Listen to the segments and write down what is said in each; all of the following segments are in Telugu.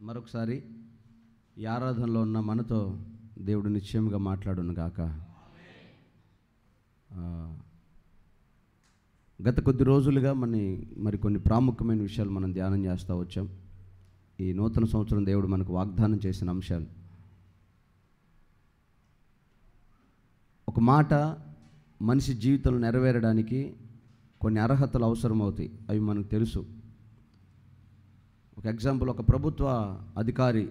మరొకసారి ఈ ఆరాధనలో ఉన్న మనతో దేవుడు నిశ్చయంగా మాట్లాడును గాక. గత కొద్ది రోజులుగా మరికొన్ని ప్రాముఖ్యమైన విషయాలు మనం ధ్యానం చేస్తూ వచ్చాం. ఈ నూతన సంవత్సరం దేవుడు మనకు వాగ్దానం చేసిన అంశాలు. ఒక మాట మనిషి జీవితంలో నెరవేరడానికి కొన్ని అర్హతలు అవసరమవుతాయి, అవి మనకు తెలుసు. ఒక ఎగ్జాంపుల్, ఒక ప్రభుత్వ అధికారి,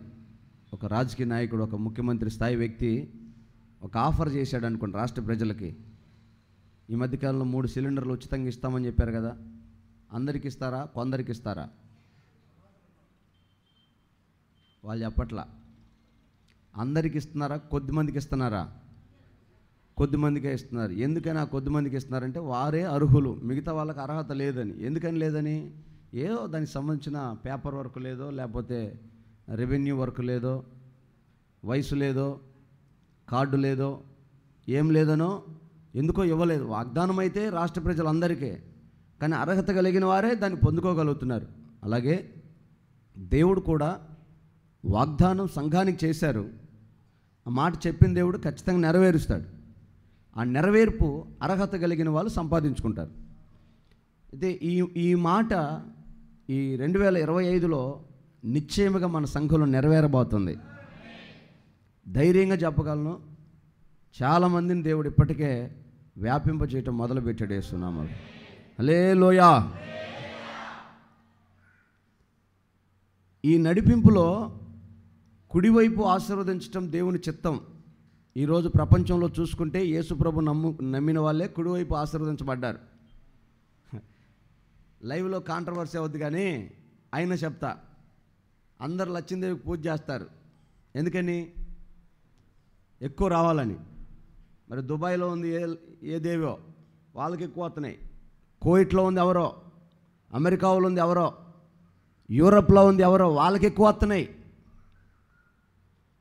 ఒక రాజకీయ నాయకుడు, ఒక ముఖ్యమంత్రి స్థాయి వ్యక్తి ఒక ఆఫర్ చేశాడు అనుకోండి రాష్ట్ర ప్రజలకి. ఈ మధ్యకాలంలో 3 సిలిండర్లు ఉచితంగా ఇస్తామని చెప్పారు కదా. అందరికి ఇస్తారా, కొందరికి ఇస్తారా? వాళ్ళు చెప్పట్లా. అందరికి ఇస్తున్నారా, కొద్దిమందికి ఇస్తున్నారా? కొద్దిమందికే ఇస్తున్నారు. ఎందుకని ఆ కొద్దిమందికి ఇస్తున్నారంటే వారే అర్హులు, మిగతా వాళ్ళకి అర్హత లేదని. ఎందుకని లేదని? ఏదో దానికి సంబంధించిన పేపర్ వర్క్ లేదో, లేకపోతే రెవెన్యూ వర్క్ లేదో, వయసు లేదో, కార్డు లేదో, ఏం లేదనో ఎందుకో ఇవ్వలేదు. వాగ్దానం అయితే రాష్ట్ర ప్రజలందరికీ, కానీ అర్హత కలిగిన వారే దాన్ని పొందుకోగలుగుతున్నారు. అలాగే దేవుడు కూడా వాగ్దానం సంఘానికి చేశారు. ఆ మాట చెప్పిన దేవుడు ఖచ్చితంగా నెరవేరుస్తాడు. ఆ నెరవేర్పు అర్హత కలిగిన వాళ్ళు సంపాదించుకుంటారు. అయితే ఈ మాట ఈ 2025లో నిశ్చయముగా మన సంఘంలో నెరవేరబోతుంది. ధైర్యంగా చెప్పగలను. చాలామందిని దేవుడు ఇప్పటికే వ్యాపింపజేయటం మొదలుపెట్టాడు యేసునామములో. హల్లెలూయా. ఈ నడిపింపులో కుడివైపు ఆశీర్వదించటం దేవుని చిత్తం. ఈరోజు ప్రపంచంలో చూసుకుంటే యేసుప్రభు నమ్మిన వాళ్ళే కుడివైపు ఆశీర్వదించబడ్డారు. లైవ్లో కాంట్రవర్సీ అవుద్ది, కానీ అయినా చెప్తా. అందరు లక్ష్మీదేవికి పూజ చేస్తారు. ఎందుకని? ఎక్కువ రావాలని. మరి దుబాయ్లో ఉంది ఏ దేవో, వాళ్ళకి ఎక్కువ వస్తున్నాయి. కువైట్లో ఉంది ఎవరో, అమెరికాలో ఉంది ఎవరో, యూరప్లో ఉంది ఎవరో, వాళ్ళకి ఎక్కువ వస్తున్నాయి.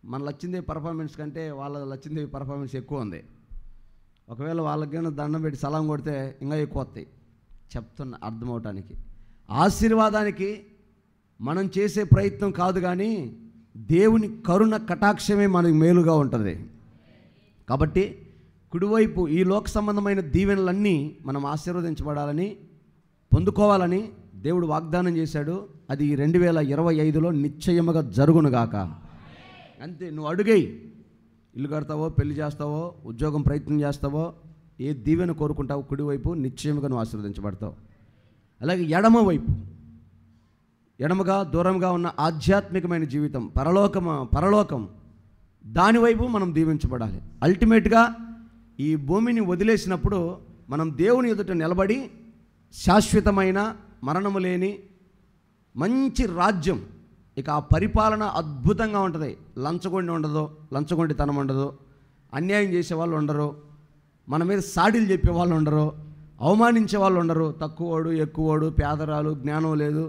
మన లక్ష్మీదేవి పర్ఫార్మెన్స్ కంటే వాళ్ళ లక్ష్మీదేవి పర్ఫార్మెన్స్ ఎక్కువ ఉంది. ఒకవేళ వాళ్ళకైనా దండం పెట్టి సలాం కొడితే ఇంకా ఎక్కువ వస్తాయి. చెప్తున్నా అర్థమవటానికి. ఆశీర్వాదానికి మనం చేసే ప్రయత్నం కాదు, కానీ దేవుని కరుణ కటాక్షమే మనకు మేలుగా ఉంటుంది. కాబట్టి కుడివైపు ఈ లోక సంబంధమైన దీవెనలన్నీ మనం ఆశీర్వదించబడాలని, పొందుకోవాలని దేవుడు వాగ్దానం చేశాడు. అది 2025లో నిశ్చయముగా జరుగునుగాక. అంతే. నువ్వు అడుగేయి. ఇల్లు కడతావో, పెళ్లి చేస్తావో, ఉద్యోగం ప్రయత్నం చేస్తావో, ఏ దీవెన కోరుకుంటావో కుడివైపు నిశ్చయముగా నువ్వు ఆశీర్వదించబడతావు. అలాగే ఎడమగా దూరంగా ఉన్న ఆధ్యాత్మికమైన జీవితం, పరలోకం దానివైపు మనం దీవించబడాలి. అల్టిమేట్గా ఈ భూమిని వదిలేసినప్పుడు మనం దేవుని ఎదుట నిలబడి శాశ్వతమైన మరణము లేని మంచి రాజ్యం, ఇక ఆ పరిపాలన అద్భుతంగా ఉంటుంది. లంచగొండితనం ఉండదు, అన్యాయం చేసే వాళ్ళు ఉండరు, మన మీద సాడీలు చెప్పే వాళ్ళు ఉండరు, అవమానించే వాళ్ళు ఉండరు. తక్కువోడు, ఎక్కువోడు, పేదరాలు, జ్ఞానం లేదు,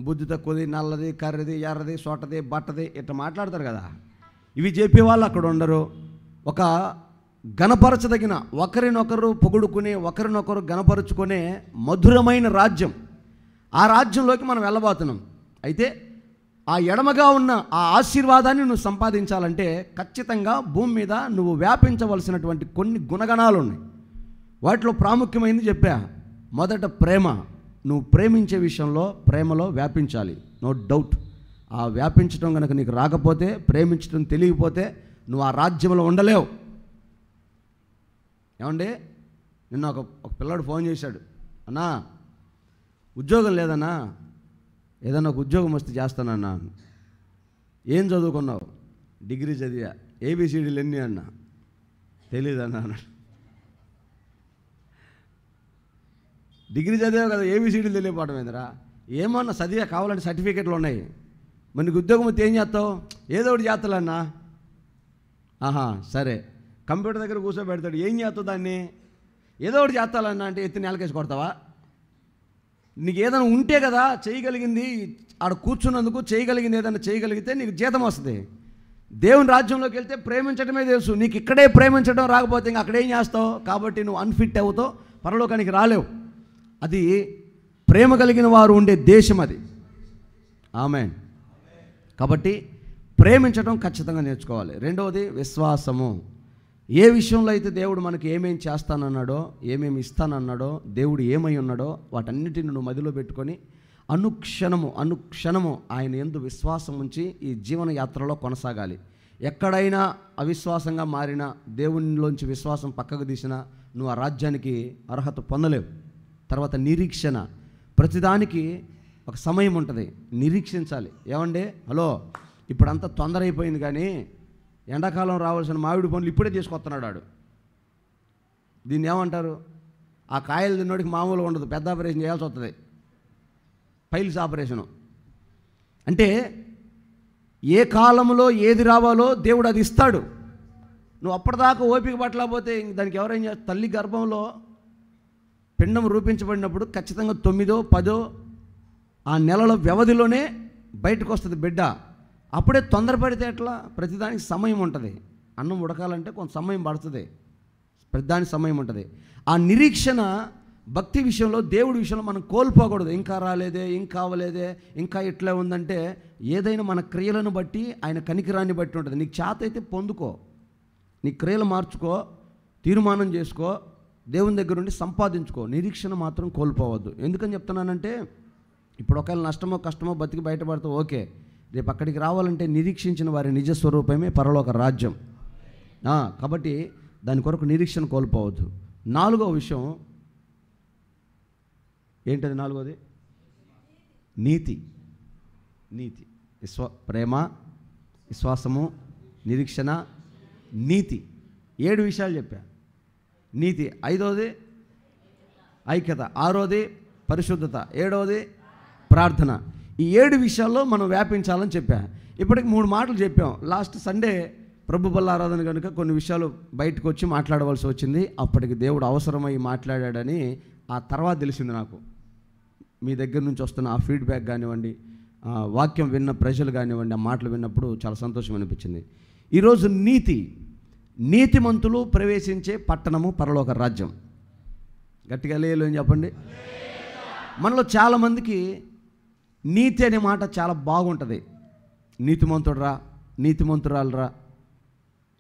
బుద్ధి తక్కువది, నల్లది, కర్రది, ఎర్రది, సొట్టది, బట్టది, ఇట్లా మాట్లాడతారు కదా. ఇవి చెప్పేవాళ్ళు అక్కడ ఉండరు. ఒక గణపరచదగిన, ఒకరినొకరు పొగుడుకునే, ఒకరినొకరు గణపరుచుకునే మధురమైన రాజ్యం. ఆ రాజ్యంలోకి మనం వెళ్ళబోతున్నాం. అయితే ఆ ఎడమగా ఉన్న ఆ ఆశీర్వాదాన్ని నువ్వు సంపాదించాలంటే ఖచ్చితంగా భూమి మీద నువ్వు వ్యాపించవలసినటువంటి కొన్ని గుణగణాలు ఉన్నాయి. వాటిలో ప్రాముఖ్యమైనది చెప్పా. మొదట ప్రేమ. నువ్వు ప్రేమించే విషయంలో ప్రేమలో వ్యాపించాలి, నో డౌట్. ఆ వ్యాపించడం కనుక నీకు రాకపోతే, ప్రేమించడం తెలియకపోతే నువ్వు ఆ రాజ్యంలో ఉండలేవు. ఏమండి, నిన్న ఒక పిల్లాడు ఫోన్ చేశాడు. అన్నా ఉద్యోగం లేదన్నా, ఏదన్నా ఒక ఉద్యోగం వస్తే చేస్తానన్నా. ఏం చదువుకున్నావు? డిగ్రీ చదివా. ఏబిసిడీలు ఎన్ని అన్నా? తెలీదన్నా అన్నాడు. డిగ్రీ చదివావు కదా, ఏబిసిడీలు తెలియకపోవడం ఏందిరా? ఏమన్నా చదివా, కావాలంటే సర్టిఫికెట్లు ఉన్నాయి. మరి నీకు ఉద్యోగం వస్తే ఏం చేస్తావు? ఏదో ఒకటి చేస్తాలన్నా. ఆహా సరే, కంప్యూటర్ దగ్గర కూర్చోబెడతాడు. ఏం చేస్తావు దాన్ని? ఏదో ఒకటి చేస్తాలన్నా అంటే ఎత్తి నేలకేసి కొడతావా? నీకు ఏదైనా ఉంటే కదా చేయగలిగింది. ఆడ కూర్చున్నందుకు చేయగలిగింది ఏదైనా చేయగలిగితే నీకు జీతం వస్తుంది. దేవుని రాజ్యంలోకి వెళ్తే ప్రేమించడమే తెలుసు. నీకు ఇక్కడే ప్రేమించడం రాకపోతే ఇంకా అక్కడేం చేస్తావు? కాబట్టి నువ్వు అన్ఫిట్ అవుతావు, పరలోకానికి రాలేవు. అది ప్రేమ కలిగిన వారు ఉండే దేశం అది. ఆమేన్. కాబట్టి ప్రేమించడం ఖచ్చితంగా నేర్చుకోవాలి. రెండవది విశ్వాసము. ఏ విషయంలో అయితే దేవుడు మనకి ఏమేమి చేస్తానన్నాడో, ఏమేమి ఇస్తానన్నాడో, దేవుడు ఏమై ఉన్నాడో వాటన్నిటిని నువ్వు మదిలో పెట్టుకొని అనుక్షణము ఆయన యందు విశ్వాసం ఉంచి ఈ జీవన యాత్రలో కొనసాగాలి. ఎక్కడైనా అవిశ్వాసంగా మారినా, దేవునిలోంచి విశ్వాసం పక్కకు తీసినా నువ్వు ఆ రాజ్యానికి అర్హత పొందలేవు. తర్వాత నిరీక్షణ. ప్రతిదానికి ఒక సమయం ఉంటుంది, నిరీక్షించాలి. ఏమండి, హలో, ఇప్పుడంతా తొందర అయిపోయింది, కానీ ఎండాకాలం రావాల్సిన మామిడి పండ్లు ఇప్పుడే తీసుకొస్తున్నాడు వాడు. దీన్ని ఏమంటారు? ఆ కాయలు తిన్నోడికి మామూలుగా ఉండదు, పెద్ద ఆపరేషన్ చేయాల్సి వస్తుంది, పైల్స్ ఆపరేషను. అంటే ఏ కాలంలో ఏది రావాలో దేవుడు అది ఇస్తాడు. నువ్వు అప్పటిదాకా ఓపిక పట్టలేకపోతే దానికి ఎవరేం చేస్తారు? తల్లి గర్భంలో పిండం రూపించబడినప్పుడు ఖచ్చితంగా 9, 10 ఆ నెలల వ్యవధిలోనే బయటకు వస్తుంది బిడ్డ. అప్పుడే తొందరపడితే ఎట్లా? ప్రతిదానికి సమయం ఉంటుంది. అన్నం ఉడకాలంటే కొంత సమయం పడుతుంది, ప్రతిదానికి సమయం ఉంటుంది. ఆ నిరీక్షణ భక్తి విషయంలో, దేవుడి విషయంలో మనం కోల్పోకూడదు. ఇంకా రాలేదే, ఇంకా అవ్వలేదే, ఇంకా ఇట్లా ఉందంటే ఏదైనా మన క్రియలను బట్టి, ఆయన కనికరాన్ని బట్టి ఉంటుంది. నీకు చేత అయితే పొందుకో, నీ క్రియలు మార్చుకో, తీర్మానం చేసుకో, దేవుని దగ్గర నుండి సంపాదించుకో. నిరీక్షణ మాత్రం కోల్పోవద్దు. ఎందుకని చెప్తున్నానంటే, ఇప్పుడు ఒకవేళ నష్టమో కష్టమో బతికి బయటపడితే ఓకే, రేపు అక్కడికి రావాలంటే నిరీక్షించిన వారి నిజ స్వరూపమే పరలోక రాజ్యం. కాబట్టి దాని కొరకు నిరీక్షణ కోల్పోవద్దు. 4వ విషయం ఏంటది? 4వది నీతి. ప్రేమ, విశ్వాసము, నిరీక్షణ, నీతి. 7 విషయాలు చెప్పా. నీతి. 5వది ఐక్యత. 6వది పరిశుద్ధత. 7వది ప్రార్థన. ఈ 7 విషయాల్లో మనం వ్యాపించాలని చెప్పా. ఇప్పటికి 3 మాటలు చెప్పాం. లాస్ట్ సండే ప్రభు బల్ల ఆరాధన కనుక కొన్ని విషయాలు బయటకు వచ్చి మాట్లాడవలసి వచ్చింది. అప్పటికి దేవుడు అవసరమై మాట్లాడాడని ఆ తర్వాత తెలిసింది నాకు. మీ దగ్గర నుంచి వస్తున్న ఆ ఫీడ్బ్యాక్ కానివ్వండి, వాక్యం విన్న ప్రజలు కానివ్వండి, ఆ మాటలు విన్నప్పుడు చాలా సంతోషం అనిపించింది. ఈరోజు నీతిమంతులు ప్రవేశించే పట్టణము పరలోక రాజ్యం. గట్టిగా లేలు అని చెప్పండి. మనలో చాలామందికి నీతి అనే మాట చాలా బాగుంటుంది. నీతిమంతుడురా, నీతిమంతురాలురా,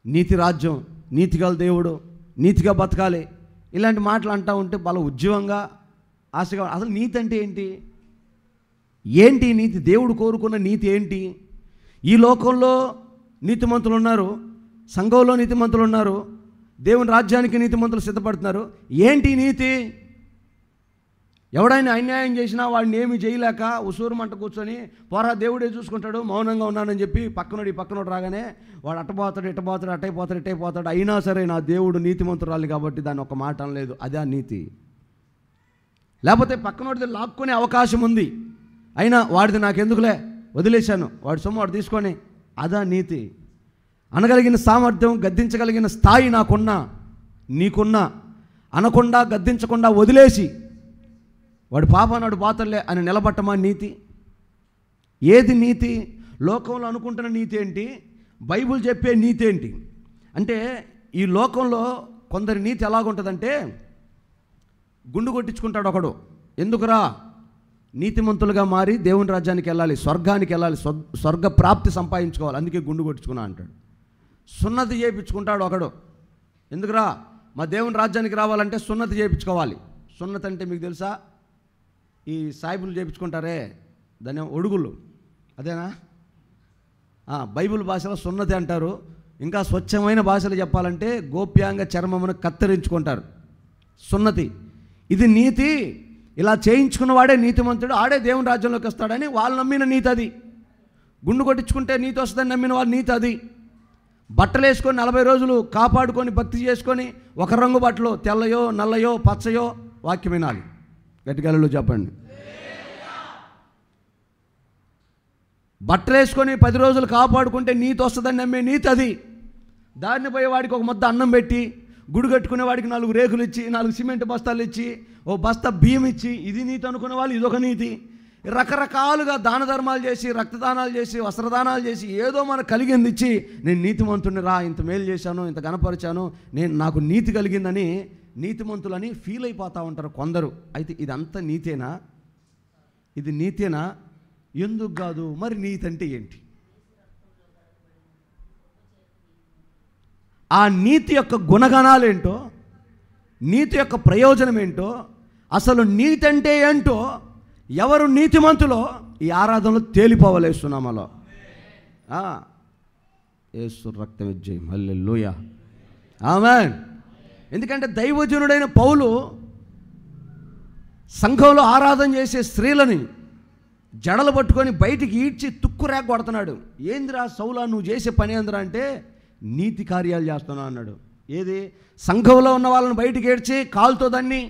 నీతి రాజ్యం, నీతిగల దేవుడు, నీతిగా బతకాలి, ఇలాంటి మాటలు అంటూ ఉంటే బాగా ఉద్యోగంగా ఆశగా. అసలు నీతి అంటే ఏంటి నీతి? దేవుడు కోరుకున్న నీతి ఏంటి? ఈ లోకంలో నీతిమంతులు ఉన్నారు, సంఘంలో నీతిమంతులు ఉన్నారు, దేవుని రాజ్యానికి నీతిమంతులు సిద్ధపడుతున్నారు. ఏంటి నీతి? ఎవడైనా అన్యాయం చేసినా వాడిని ఏమి చేయలేక ఉసూరుమంట కూర్చొని పోరా దేవుడే చూసుకుంటాడు, మౌనంగా ఉన్నానని చెప్పి పక్కనోడు రాగానే వాడు అట్టపోతాడు, ఇట్టపోతాడు, అయినా సరే నా దేవుడు నీతిమంతురాలి కాబట్టి దాన్ని ఒక మాట అనలేదు. అదే నీతి. లేకపోతే పక్కనోడిది లాక్కునే అవకాశం ఉంది, అయినా వాడిది నాకెందుకులే వదిలేశాను, వాడి సొమ్ము వాడు తీసుకొని, అదా నీతి. అనగలిగిన సామర్థ్యం, గద్దించగలిగిన స్థాయి నీకున్నా అనకుండా గద్దించకుండా వదిలేసి వాడు పాపనాడు పాతలే అని నిలబట్టమా నీతి? ఏది నీతి? లోకంలో అనుకుంటున్న నీతి ఏంటి? బైబిల్ చెప్పే నీతి ఏంటి? అంటే ఈ లోకంలో కొందరి నీతి ఎలాగుంటుందంటే, గుండు కొట్టించుకుంటాడు ఒకడు. ఎందుకురా? నీతిమంతులుగా మారి దేవుని రాజ్యానికి వెళ్ళాలి, స్వర్గానికి వెళ్ళాలి, స్వర్గ ప్రాప్తి సంపాదించుకోవాలి, అందుకే గుండు కొట్టించుకున్నా అంటాడు. సున్నతి చేయించుకుంటాడు ఒకడు. ఎందుకురా? మా దేవుని రాజ్యానికి రావాలంటే సున్నతి చేయించుకోవాలి. సున్నతి అంటే మీకు తెలుసా? ఈ సాయిబులు చేయించుకుంటారే, దాని ఒడుగులు, అదేనా? బైబిల్ భాషలో సున్నతి అంటారు. ఇంకా స్వచ్ఛమైన భాషలు చెప్పాలంటే గోప్యాంగ చర్మమును కత్తిరించుకుంటారు, సున్నతి. ఇది నీతి. ఇలా చేయించుకున్న వాడే నీతిమంతుడు, ఆడే దేవుని రాజ్యంలోకి వస్తాడని వాళ్ళు నమ్మిన నీతి అది. గుండు కొట్టించుకుంటే నీతి వస్తుందని నమ్మిన వాళ్ళ నీతి అది. బట్టలు వేసుకొని 40 రోజులు కాపాడుకొని భక్తి చేసుకొని ఒక రంగు బట్టలు, తెల్లయో నల్లయో పచ్చయో, వాక్యం వినాలి. గట్టిగలలో చెప్పండి. బట్టలు వేసుకొని 10 రోజులు కాపాడుకుంటే నీతి వస్తుందని నమ్మే నీతి అది. దారిని పోయే వాడికి ఒక ముద్ద అన్నం పెట్టి, గుడి కట్టుకునే వాడికి 4 రేకులు ఇచ్చి, 4 సిమెంట్ బస్తాలు ఇచ్చి, ఓ బస్తా బియ్యం ఇచ్చి, ఇది నీతి అనుకునే వాళ్ళు ఇదొక నీతి. రకరకాలుగా దాన ధర్మాలు చేసి, రక్తదానాలు చేసి, వస్త్రదానాలు చేసి, ఏదో మనకు కలిగింది ఇచ్చి, నేను నీతిమంతుని రా, ఇంత మేలు చేశాను, ఇంత గణపరిచాను, నాకు నీతి కలిగిందని నీతిమంతులని ఫీల్ అయిపోతూ ఉంటారు కొందరు. అయితే ఇదంతా నీతేనా? ఇది నీతేనా? ఎందుకు కాదు? మరి నీతి అంటే ఏంటి? ఆ నీతి యొక్క గుణగణాలేంటో, నీతి యొక్క ప్రయోజనం ఏంటో, అసలు నీతి అంటే ఏంటో, ఎవరు నీతిమంతులో ఈ ఆరాధనలో తేలిపోవలేస్తున్నామలో. యేసు రక్త విజయం, హల్లెలూయా, ఆమేన్. ఎందుకంటే దైవజనుడైన పౌలు సంఘంలో ఆరాధన చేసే స్త్రీలని జడలు పట్టుకొని బయటికి ఈడ్చి తుక్కురేగ కొడుతున్నాడు. ఏందిరా సౌలా నువ్వు చేసే పని ఏందిరా అంటే, నీతి కార్యాలు చేస్తున్నావు అన్నాడు. ఏది? సంఘంలో ఉన్న వాళ్ళని బయటికి ఏడ్చి కాలుతో దాన్ని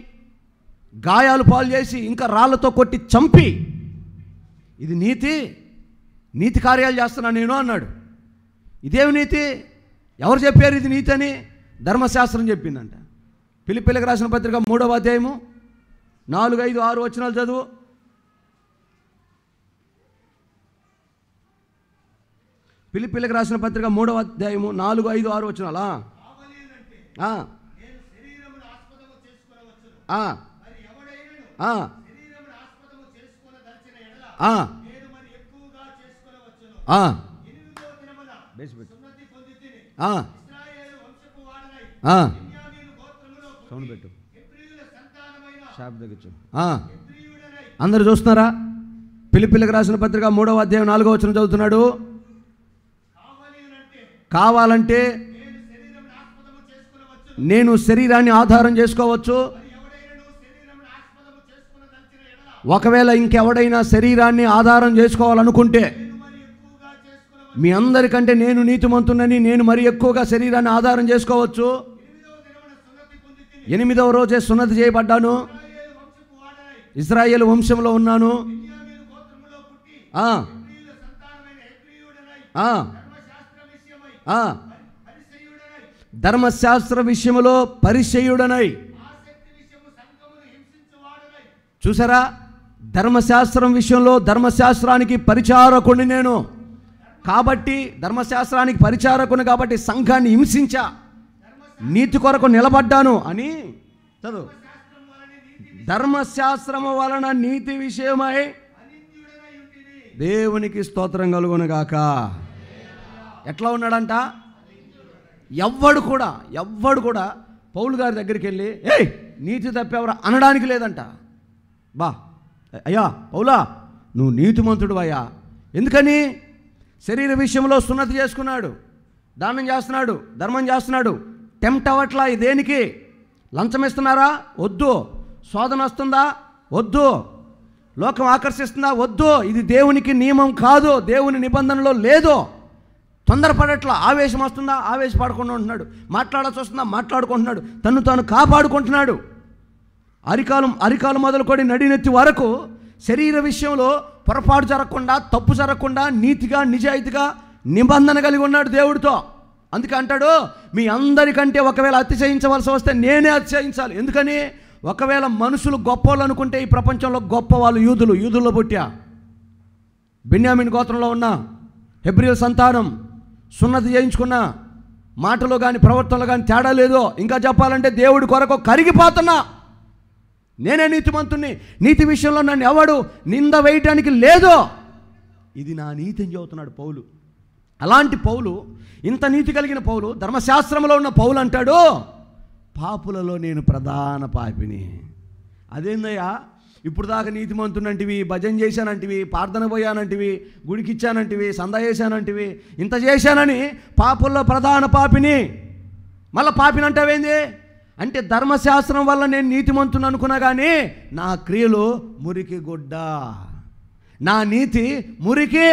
గాయాలు పాలు చేసి ఇంకా రాళ్లతో కొట్టి చంపి, ఇది నీతి కార్యాలు చేస్తున్నా నేను అన్నాడు. ఇదేమి నీతి? ఎవరు చెప్పారు ఇది నీతి అని? ధర్మశాస్త్రం చెప్పిందంట. ఫిలిప్పీయులకు రాసిన పత్రిక 3వ అధ్యాయము 4, 5, 6 వచనాలు చదువు. ఫిలిప్పీయులకు రాసిన పత్రిక 3వ అధ్యాయము 4, 5, 6 వచనాలా? సౌండ్ పెట్టు, అందరు చూస్తున్నారా? ఫిలిప్పీయులకు రాసిన పత్రిక 3వ అధ్యాయం 4వ వచనం చదువుతున్నాడు. కావాలంటే నేను శరీరాన్ని ఆధారం చేసుకోవచ్చు. ఒకవేళ ఇంకెవడైనా శరీరాన్ని ఆధారం చేసుకోవాలనుకుంటే, మీ అందరికంటే నేను నీతిమంతునని నేను మరి ఎక్కువగా శరీరాన్ని ఆధారం చేసుకోవచ్చు. 8వ రోజే సున్నతి చేయబడ్డాను, ఇశ్రాయేలు వంశంలో ఉన్నాను, ధర్మశాస్త్ర విషయంలో పరిసయ్యుడనై. చూసారా? ధర్మశాస్త్రం విషయంలో ధర్మశాస్త్రానికి పరిచారకుని నేను కాబట్టి, ధర్మశాస్త్రానికి పరిచారకుని కాబట్టి సంఘాన్ని హింసించా, నీతి కొరకు నిలబడ్డాను అని చదువు. ధర్మశాస్త్రము వలన నీతి విషయమై దేవునికి స్తోత్రం కలుగునుగాక. ఎట్లా ఉన్నాడంట? ఎవ్వడు కూడా పౌలు గారి దగ్గరికి వెళ్ళి ఏయ్ నీతి తప్పేవరా అనడానికి లేదంట. బా అయ్యా పౌలా, నువ్వు నీతిమంతుడు అయ్యా. ఎందుకని? శరీర విషయంలో సున్నతి చేసుకున్నాడు, దానం చేస్తున్నాడు, ధర్మం చేస్తున్నాడు. టెంప్ట్ అవ్వట్లా. దేనికి? లంచం ఇస్తున్నారా? వద్దు. శోధన వస్తుందా? వద్దు. లోకం ఆకర్షిస్తుందా? వద్దు. ఇది దేవునికి నియమం కాదు, దేవుని నిబంధనలో లేదు. తొందరపడట్లా. ఆవేశం వస్తుందా? ఆవేశపడకుండా ఉంటున్నాడు. మాట్లాడాల్సి వస్తుందా? మాట్లాడుకుంటున్నాడు. తను తాను కాపాడుకుంటున్నాడు. అరికాలు మొదలుకొని నడినెత్తి వరకు శరీర విషయంలో పొరపాటు జరగకుండా, తప్పు జరగకుండా నీతిగా నిజాయితీగా నిబంధన కలిగి ఉన్నాడు దేవుడితో. అందుకే అంటాడు, మీ అందరికంటే ఒకవేళ అతిశయించవలసి వస్తే నేనే అతిశయించాలి. ఎందుకని? ఒకవేళ మనుషులు గొప్పవాళ్ళు అనుకుంటే ఈ ప్రపంచంలో గొప్ప వాళ్ళు యూదుల్లో పుట్టా. బెన్యామీను గోత్రంలో ఉన్న హెబ్రీయుల సంతానం, సున్నతి చేయించుకున్న, మాటలో కానీ ప్రవర్తనలో కానీ తేడా లేదో. ఇంకా చెప్పాలంటే దేవుడి కొరకు కరిగిపోతున్నా. నేనే నీతిమంతుణ్ణి, నీతి విషయంలో నన్ను ఎవడు నింద వేయటానికి లేదో. ఇది నా నీతి అని చెబుతున్నాడు పౌలు. అలాంటి పౌలు, ఇంత నీతి కలిగిన పౌలు, ధర్మశాస్త్రంలో ఉన్న పౌలు అంటాడు, పాపులలో నేను ప్రధాన పాపిని. అదేందయ్యా, ఇప్పుడు దాకా నీతిమంతునంటివి, భజన చేశానంటివి, ప్రార్థన పోయానంటివి, గుడికి ఇచ్చానంటివి, సందా చేశానంటివి, ఇంత చేశానని పాపుల్లో ప్రధాన పాపిని. మళ్ళీ పాపిని అంటావేంది అంటే, ధర్మశాస్త్రం వల్ల నేను నీతిమంతుని అనుకున్నా కానీ నా క్రియలు మురికి గుడ్డ, నా నీతి మురికి,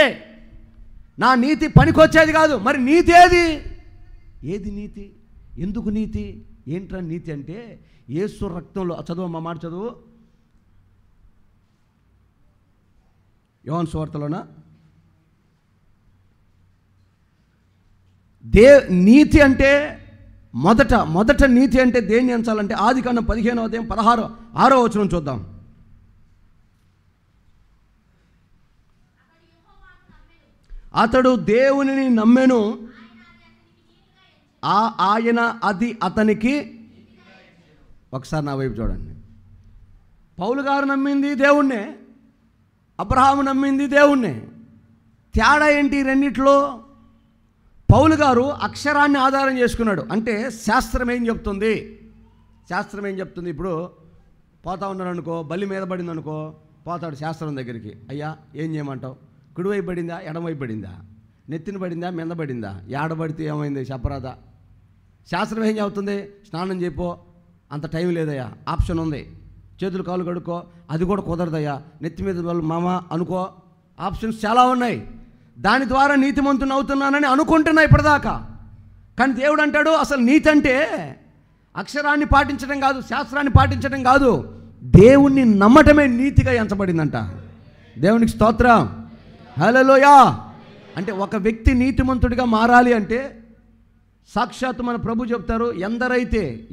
నా నీతి పనికొచ్చేది కాదు. మరి నీతి ఏది నీతి? ఎందుకు నీతి? ఏంట్రా నీతి అంటే, యేసు రక్తంలో. చదువు మా మాట చదువు. యోహాను సువార్తలోనా? నీతి అంటే మొదట నీతి అంటే దేన్ని ఎంచాలంటే, ఆదికాండం 15వ అధ్యాయం 6వ వచనం చూద్దాం. అతడు దేవునిని నమ్మెను, ఆయన అది అతనికి. ఒకసారి నా వైపు చూడండి. పౌలు గారు నమ్మింది దేవుణ్ణే, అబ్రహాము నమ్మింది దేవుణ్ణే. తేడా ఏంటి రెండిట్లో? పౌలు గారు అక్షరాన్ని ఆధారం చేసుకున్నాడు. అంటే శాస్త్రం ఏం చెప్తుంది, శాస్త్రం ఏం చెప్తుంది. ఇప్పుడు పోతా ఉన్నాడు అనుకో, బల్లి మీద పడింది అనుకో, పోతాడు శాస్త్రం దగ్గరికి. అయ్యా ఏం చేయమంటావు, కుడివైపు పడిందా ఎడమవైపు పడిందా, నెత్తిన పడిందా మీద పడిందా, ఏడబడితే ఏమైంది చెప్పరాదా. శాస్త్రం ఏం చెబుతుంది, స్నానం చేయపో, అంత టైం లేదయ్యా, ఆప్షన్ ఉంది, చేతులు కాళ్ళు కడుక్కో, అది కూడా కుదరదయ్యా, నెత్తి మీద వాళ్ళు మామ అనుకో, ఆప్షన్స్ చాలా ఉన్నాయి. దాని ద్వారా నీతిమంతుని అవుతున్నానని అనుకుంటున్నా ఇప్పటిదాకా. కానీ దేవుడు అంటాడు అసలు నీతి అంటే అక్షరాన్ని పాటించడం కాదు, శాస్త్రాన్ని పాటించడం కాదు, దేవుణ్ణి నమ్మటమే నీతిగా ఎంచబడిందంట. దేవునికి స్తోత్రం, హల్లెలూయా. అంటే ఒక వ్యక్తి నీతిమంతుడిగా మారాలి అంటే సాక్షాత్తు మన ప్రభు చెప్తారు,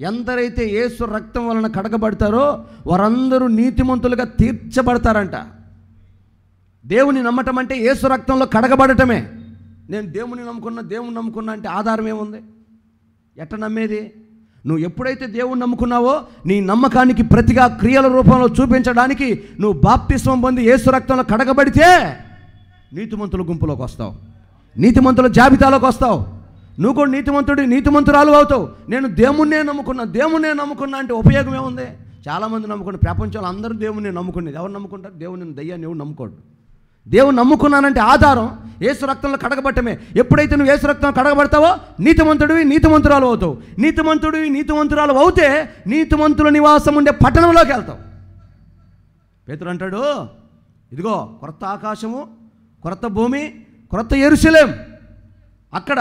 ఎందరైతే యేసు రక్తం వలన కడగబడతారో వారందరూ నీతిమంతులుగా తీర్చబడతారంట. దేవుని నమ్మటం అంటే యేసు రక్తంలో కడగబడటమే. నేను దేవుని నమ్ముకున్నా అంటే ఆధారం ఏముంది, ఎట్ట నమ్మేది? నువ్వు ఎప్పుడైతే దేవుని నమ్ముకున్నావో నీ నమ్మకానికి ప్రతిగా క్రియల రూపంలో చూపించడానికి నువ్వు బాప్తిస్మం పొంది యేసు రక్తంలో కడగబడితే నీతిమంతుల గుంపులోకి వస్తావు, నీతిమంతుల జాబితాలోకి వస్తావు. నువ్వు కూడా నీతిమంతురాలు అవుతావు. నేను దేవుణ్ణే నమ్ముకున్నా అంటే ఉపయోగం ఏముంది? చాలామంది నమ్ముకున్న ప్రపంచంలో అందరూ దేవుణ్ణి నమ్ముకునేది. ఎవరు నమ్ముకుంటారు? దేవుని దయ్యాన్ని ఎవరు నమ్ముకోడు. దేవుని నమ్ముకున్నానంటే ఆధారం యేసు రక్తంలో కడగబట్టమే. ఎప్పుడైతే నువ్వు యేసు రక్తంలో కడగబడతావో నీతిమంతురాలు అవుతావు. నీతిమంతురాలు అవుతే నీతిమంతుల నివాసం ఉండే పట్టణంలోకి వెళ్తావు. పేతురు అంటాడు, ఇదిగో కొత్త ఆకాశము, కొత్త భూమి, కొత్త యెరూషలేం, అక్కడ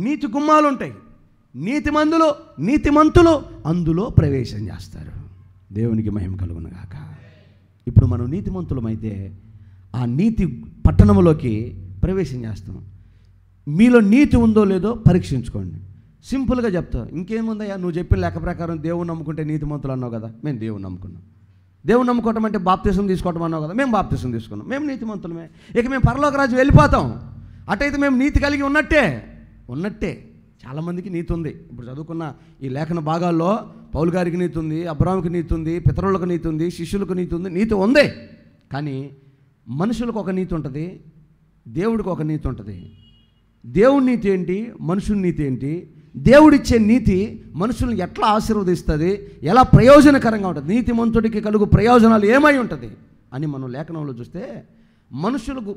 నీతి గుమ్మాలు ఉంటాయి, నీతిమంతులు అందులో ప్రవేశం చేస్తారు. దేవునికి మహిమ కలుగును గాక. ఇప్పుడు మనం నీతిమంతులమైతే ఆ నీతి పట్టణంలోకి ప్రవేశం చేస్తాం. మీలో నీతి ఉందో లేదో పరీక్షించుకోండి. సింపుల్గా చెప్తా, ఇంకేముందయ్యా, నువ్వు చెప్పిన లెక్క ప్రకారం దేవుని నమ్ముకుంటే నీతిమంతులు అన్నావు కదా, మేము దేవుని నమ్ముకున్నాం. దేవుని నమ్ముకోవటం అంటే బాప్తిసం తీసుకోవటం అన్నావు కదా, మేము బాప్తిసం తీసుకున్నాం, మేము నీతిమంతులమే, ఇక మేము పరలోక రాజ్యం వెళ్ళిపోతాం. అటైతే మేము నీతి కలిగి ఉన్నట్టే. చాలామందికి నీతి ఉంది. ఇప్పుడు చదువుకున్న ఈ లేఖన భాగాల్లో పౌలు గారికి నీతి ఉంది, అబ్రాహాముకి నీతి ఉంది, పితరులకు నీతి ఉంది, శిష్యులకు నీతి ఉంది, నీతి ఉంది. కానీ మనుషులకు ఒక నీతి ఉంటుంది, దేవుడికి ఒక నీతి ఉంటుంది. దేవుడి నీతి ఏంటి, మనుషుల నీతి ఏంటి? దేవుడిచ్చే నీతి మనుషులను ఎట్లా ఆశీర్వదిస్తుంది, ఎలా ప్రయోజనకరంగా ఉంటుంది, నీతిమంతుడికి కలుగు ప్రయోజనాలు ఏమై ఉంటుంది అని మనం లేఖనంలో చూస్తే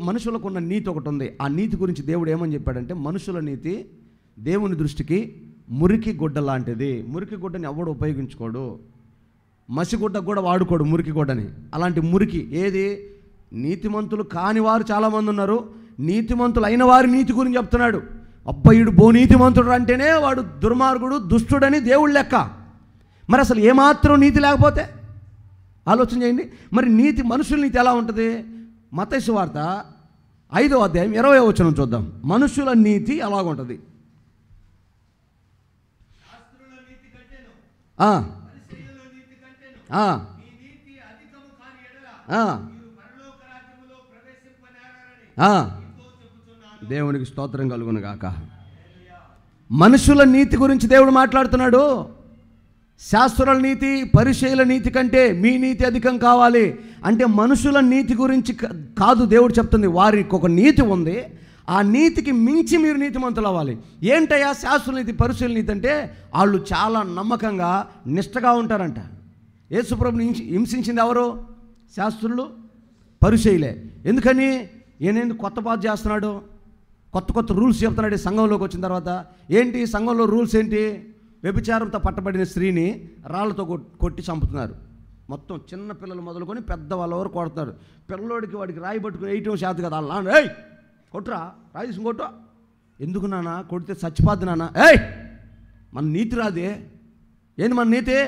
మనుషులకు ఉన్న నీతి ఒకటి ఉంది. ఆ నీతి గురించి దేవుడు ఏమని చెప్పాడంటే, మనుషుల నీతి దేవుని దృష్టికి మురికి గుడ్డ లాంటిది. మురికి గుడ్డని ఎవడు ఉపయోగించుకోడు, మసిగుడ్డకు కూడా వాడుకోడు మురికి గుడ్డని. అలాంటి మురికి ఏది? నీతిమంతులు కాని వారు చాలామంది ఉన్నారు. నీతిమంతులు అయిన వారి నీతి గురించి చెప్తున్నాడు. అబ్బయ్యుడు నీతిమంతుడు అంటేనే వాడు దుర్మార్గుడు, దుష్టుడని దేవుడు లెక్క. మరి అసలు ఏమాత్రం నీతి లేకపోతే ఆలోచన చేయండి. మరి నీతి, మనుషుల నీతి ఎలా ఉంటుంది? మత్తయి సువార్త 5వ అధ్యాయం 20వ వచనం చూద్దాం. మనుషుల నీతి ఎలాగుంటుంది? దేవునికి స్తోత్రం కలుగును గాక. మనుషుల నీతి గురించి దేవుడు మాట్లాడుతున్నాడు. శాస్త్రుల నీతి, పరిచయుల నీతి కంటే మీ నీతి అధికం కావాలి అంటే మనుషుల నీతి గురించి కాదు దేవుడు చెప్తుంది. వారికి ఒక నీతి ఉంది, ఆ నీతికి మించి మీరు నీతిమంతులు అవ్వాలి. ఏంటయ్యా శాస్త్రుల నీతి, పరిచయుల నీతి అంటే వాళ్ళు చాలా నమ్మకంగా నిష్టగా ఉంటారంట. యేసుప్రభుని హింసించింది ఎవరు? శాస్త్రులు, పరిచయులే. ఎందుకని? ఈయన కొత్త బాధ చేస్తున్నాడు, కొత్త రూల్స్ చెప్తున్నాడు. సంఘంలోకి వచ్చిన తర్వాత ఏంటి సంఘంలో రూల్స్ ఏంటి? వ్యభిచారంతో పట్టబడిన స్త్రీని రాళ్లతో కొట్టి చంపుతున్నారు. మొత్తం చిన్న పిల్లలు మొదలుకొని పెద్దవాళ్ళ వరకు కొడుతున్నారు. పిల్లోడికి వాడికి రాయి పట్టుకుని వేయటం చేత కదా, వాళ్ళ ఏయ్ కొట్టురా, రాయి తీసుకుని కొట్టు. ఎందుకు నాన్న? కొడితే చచ్చిపోద్ది నాన్న. ఏయ్ మన నీతి రాదే. ఏంటి మన నీతి?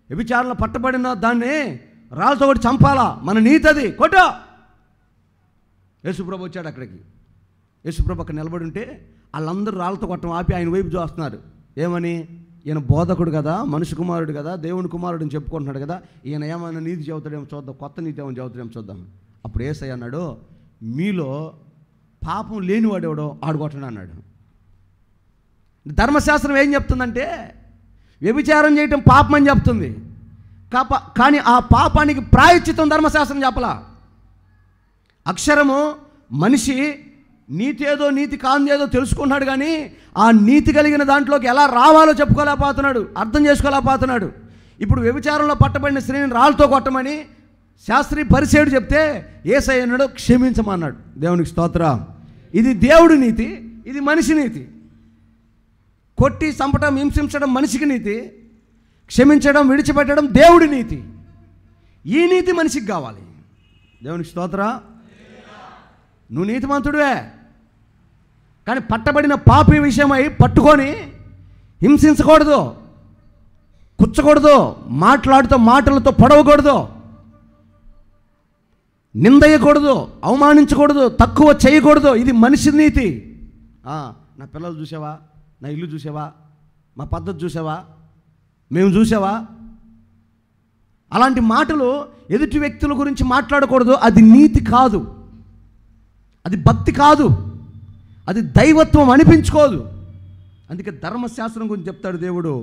వ్యభిచారంలో పట్టబడిన దాన్ని రాళ్ళతో కొట్టి చంపాలా, మన నీతి అది. కొట్టు. యేసుప్రభు వచ్చాడు అక్కడికి. యేసుప్రభు అక్కడ నిలబడి ఉంటే వాళ్ళందరూ రాళ్ళతో కొట్టడం ఆపి ఆయన వైపు చూస్తున్నారు. ఏమని? ఈయన బోధకుడు కదా, మనుషు కుమారుడు కదా, దేవుని కుమారుడు అని చెప్పుకుంటున్నాడు కదా, ఈయన ఏమైనా నీతి చెబుతాడేమో చూద్దాం, కొత్త నీతి ఏమైనా చెబుతాడేమో చూద్దాం. అప్పుడు యేసయ్య అన్నాడు, మీలో పాపం లేనివాడు ఎవడో ఆడు కొట్టండి అన్నాడు. ధర్మశాస్త్రం ఏం చెప్తుందంటే వ్యభిచారం చేయటం పాపం అని చెప్తుంది. కానీ ఆ పాపానికి ప్రాయశ్చిత్తం ధర్మశాస్త్రం చెప్పలా. అక్షరము మనిషి నీతి ఏదో నీతి కాందేదో తెలుసుకున్నాడు, కానీ ఆ నీతి కలిగిన దాంట్లోకి ఎలా రావాలో చెప్పుకోలేకపోతున్నాడు, అర్థం చేసుకోలేకపోతున్నాడు. ఇప్పుడు వ్యభిచారంలో పట్టబడిన స్త్రీని రాళ్ళతో కొట్టమని శాస్త్రి పరిసేయుడు చెప్తే యేసయ్య అన్నాడు క్షమించమన్నాడు. దేవునికి స్తోత్రం. ఇది దేవుడి నీతి, ఇది మనిషి నీతి. కొట్టి చంపడం, హింసించడం మనిషికి నీతి, క్షమించడం, విడిచిపెట్టడం దేవుడి నీతి. ఈ నీతి మనిషికి కావాలి. దేవునికి స్తోత్రం. నువ్వు నీతిమంతుడివే, కానీ పట్టబడిన పాపి విషయమై పట్టుకొని హింసించకూడదు, కుచ్చకూడదు, మాట్లాడుతూ మాటలతో పొడవకూడదు, నిందయ్యకూడదు, అవమానించకూడదు, తక్కువ చేయకూడదు. ఇది మనిషి నీతి. నా పిల్లలు చూసావా, నా ఇల్లు చూసావా, మా పద్ధతి చూసావా, మేము చూసావా, అలాంటి మాటలు ఎదుటి వ్యక్తుల గురించి మాట్లాడకూడదు. అది నీతి కాదు, అది భక్తి కాదు, అది దైవత్వం అనిపించుకోదు. అందుకే ధర్మశాస్త్రం గురించి చెప్తాడు దేవుడు,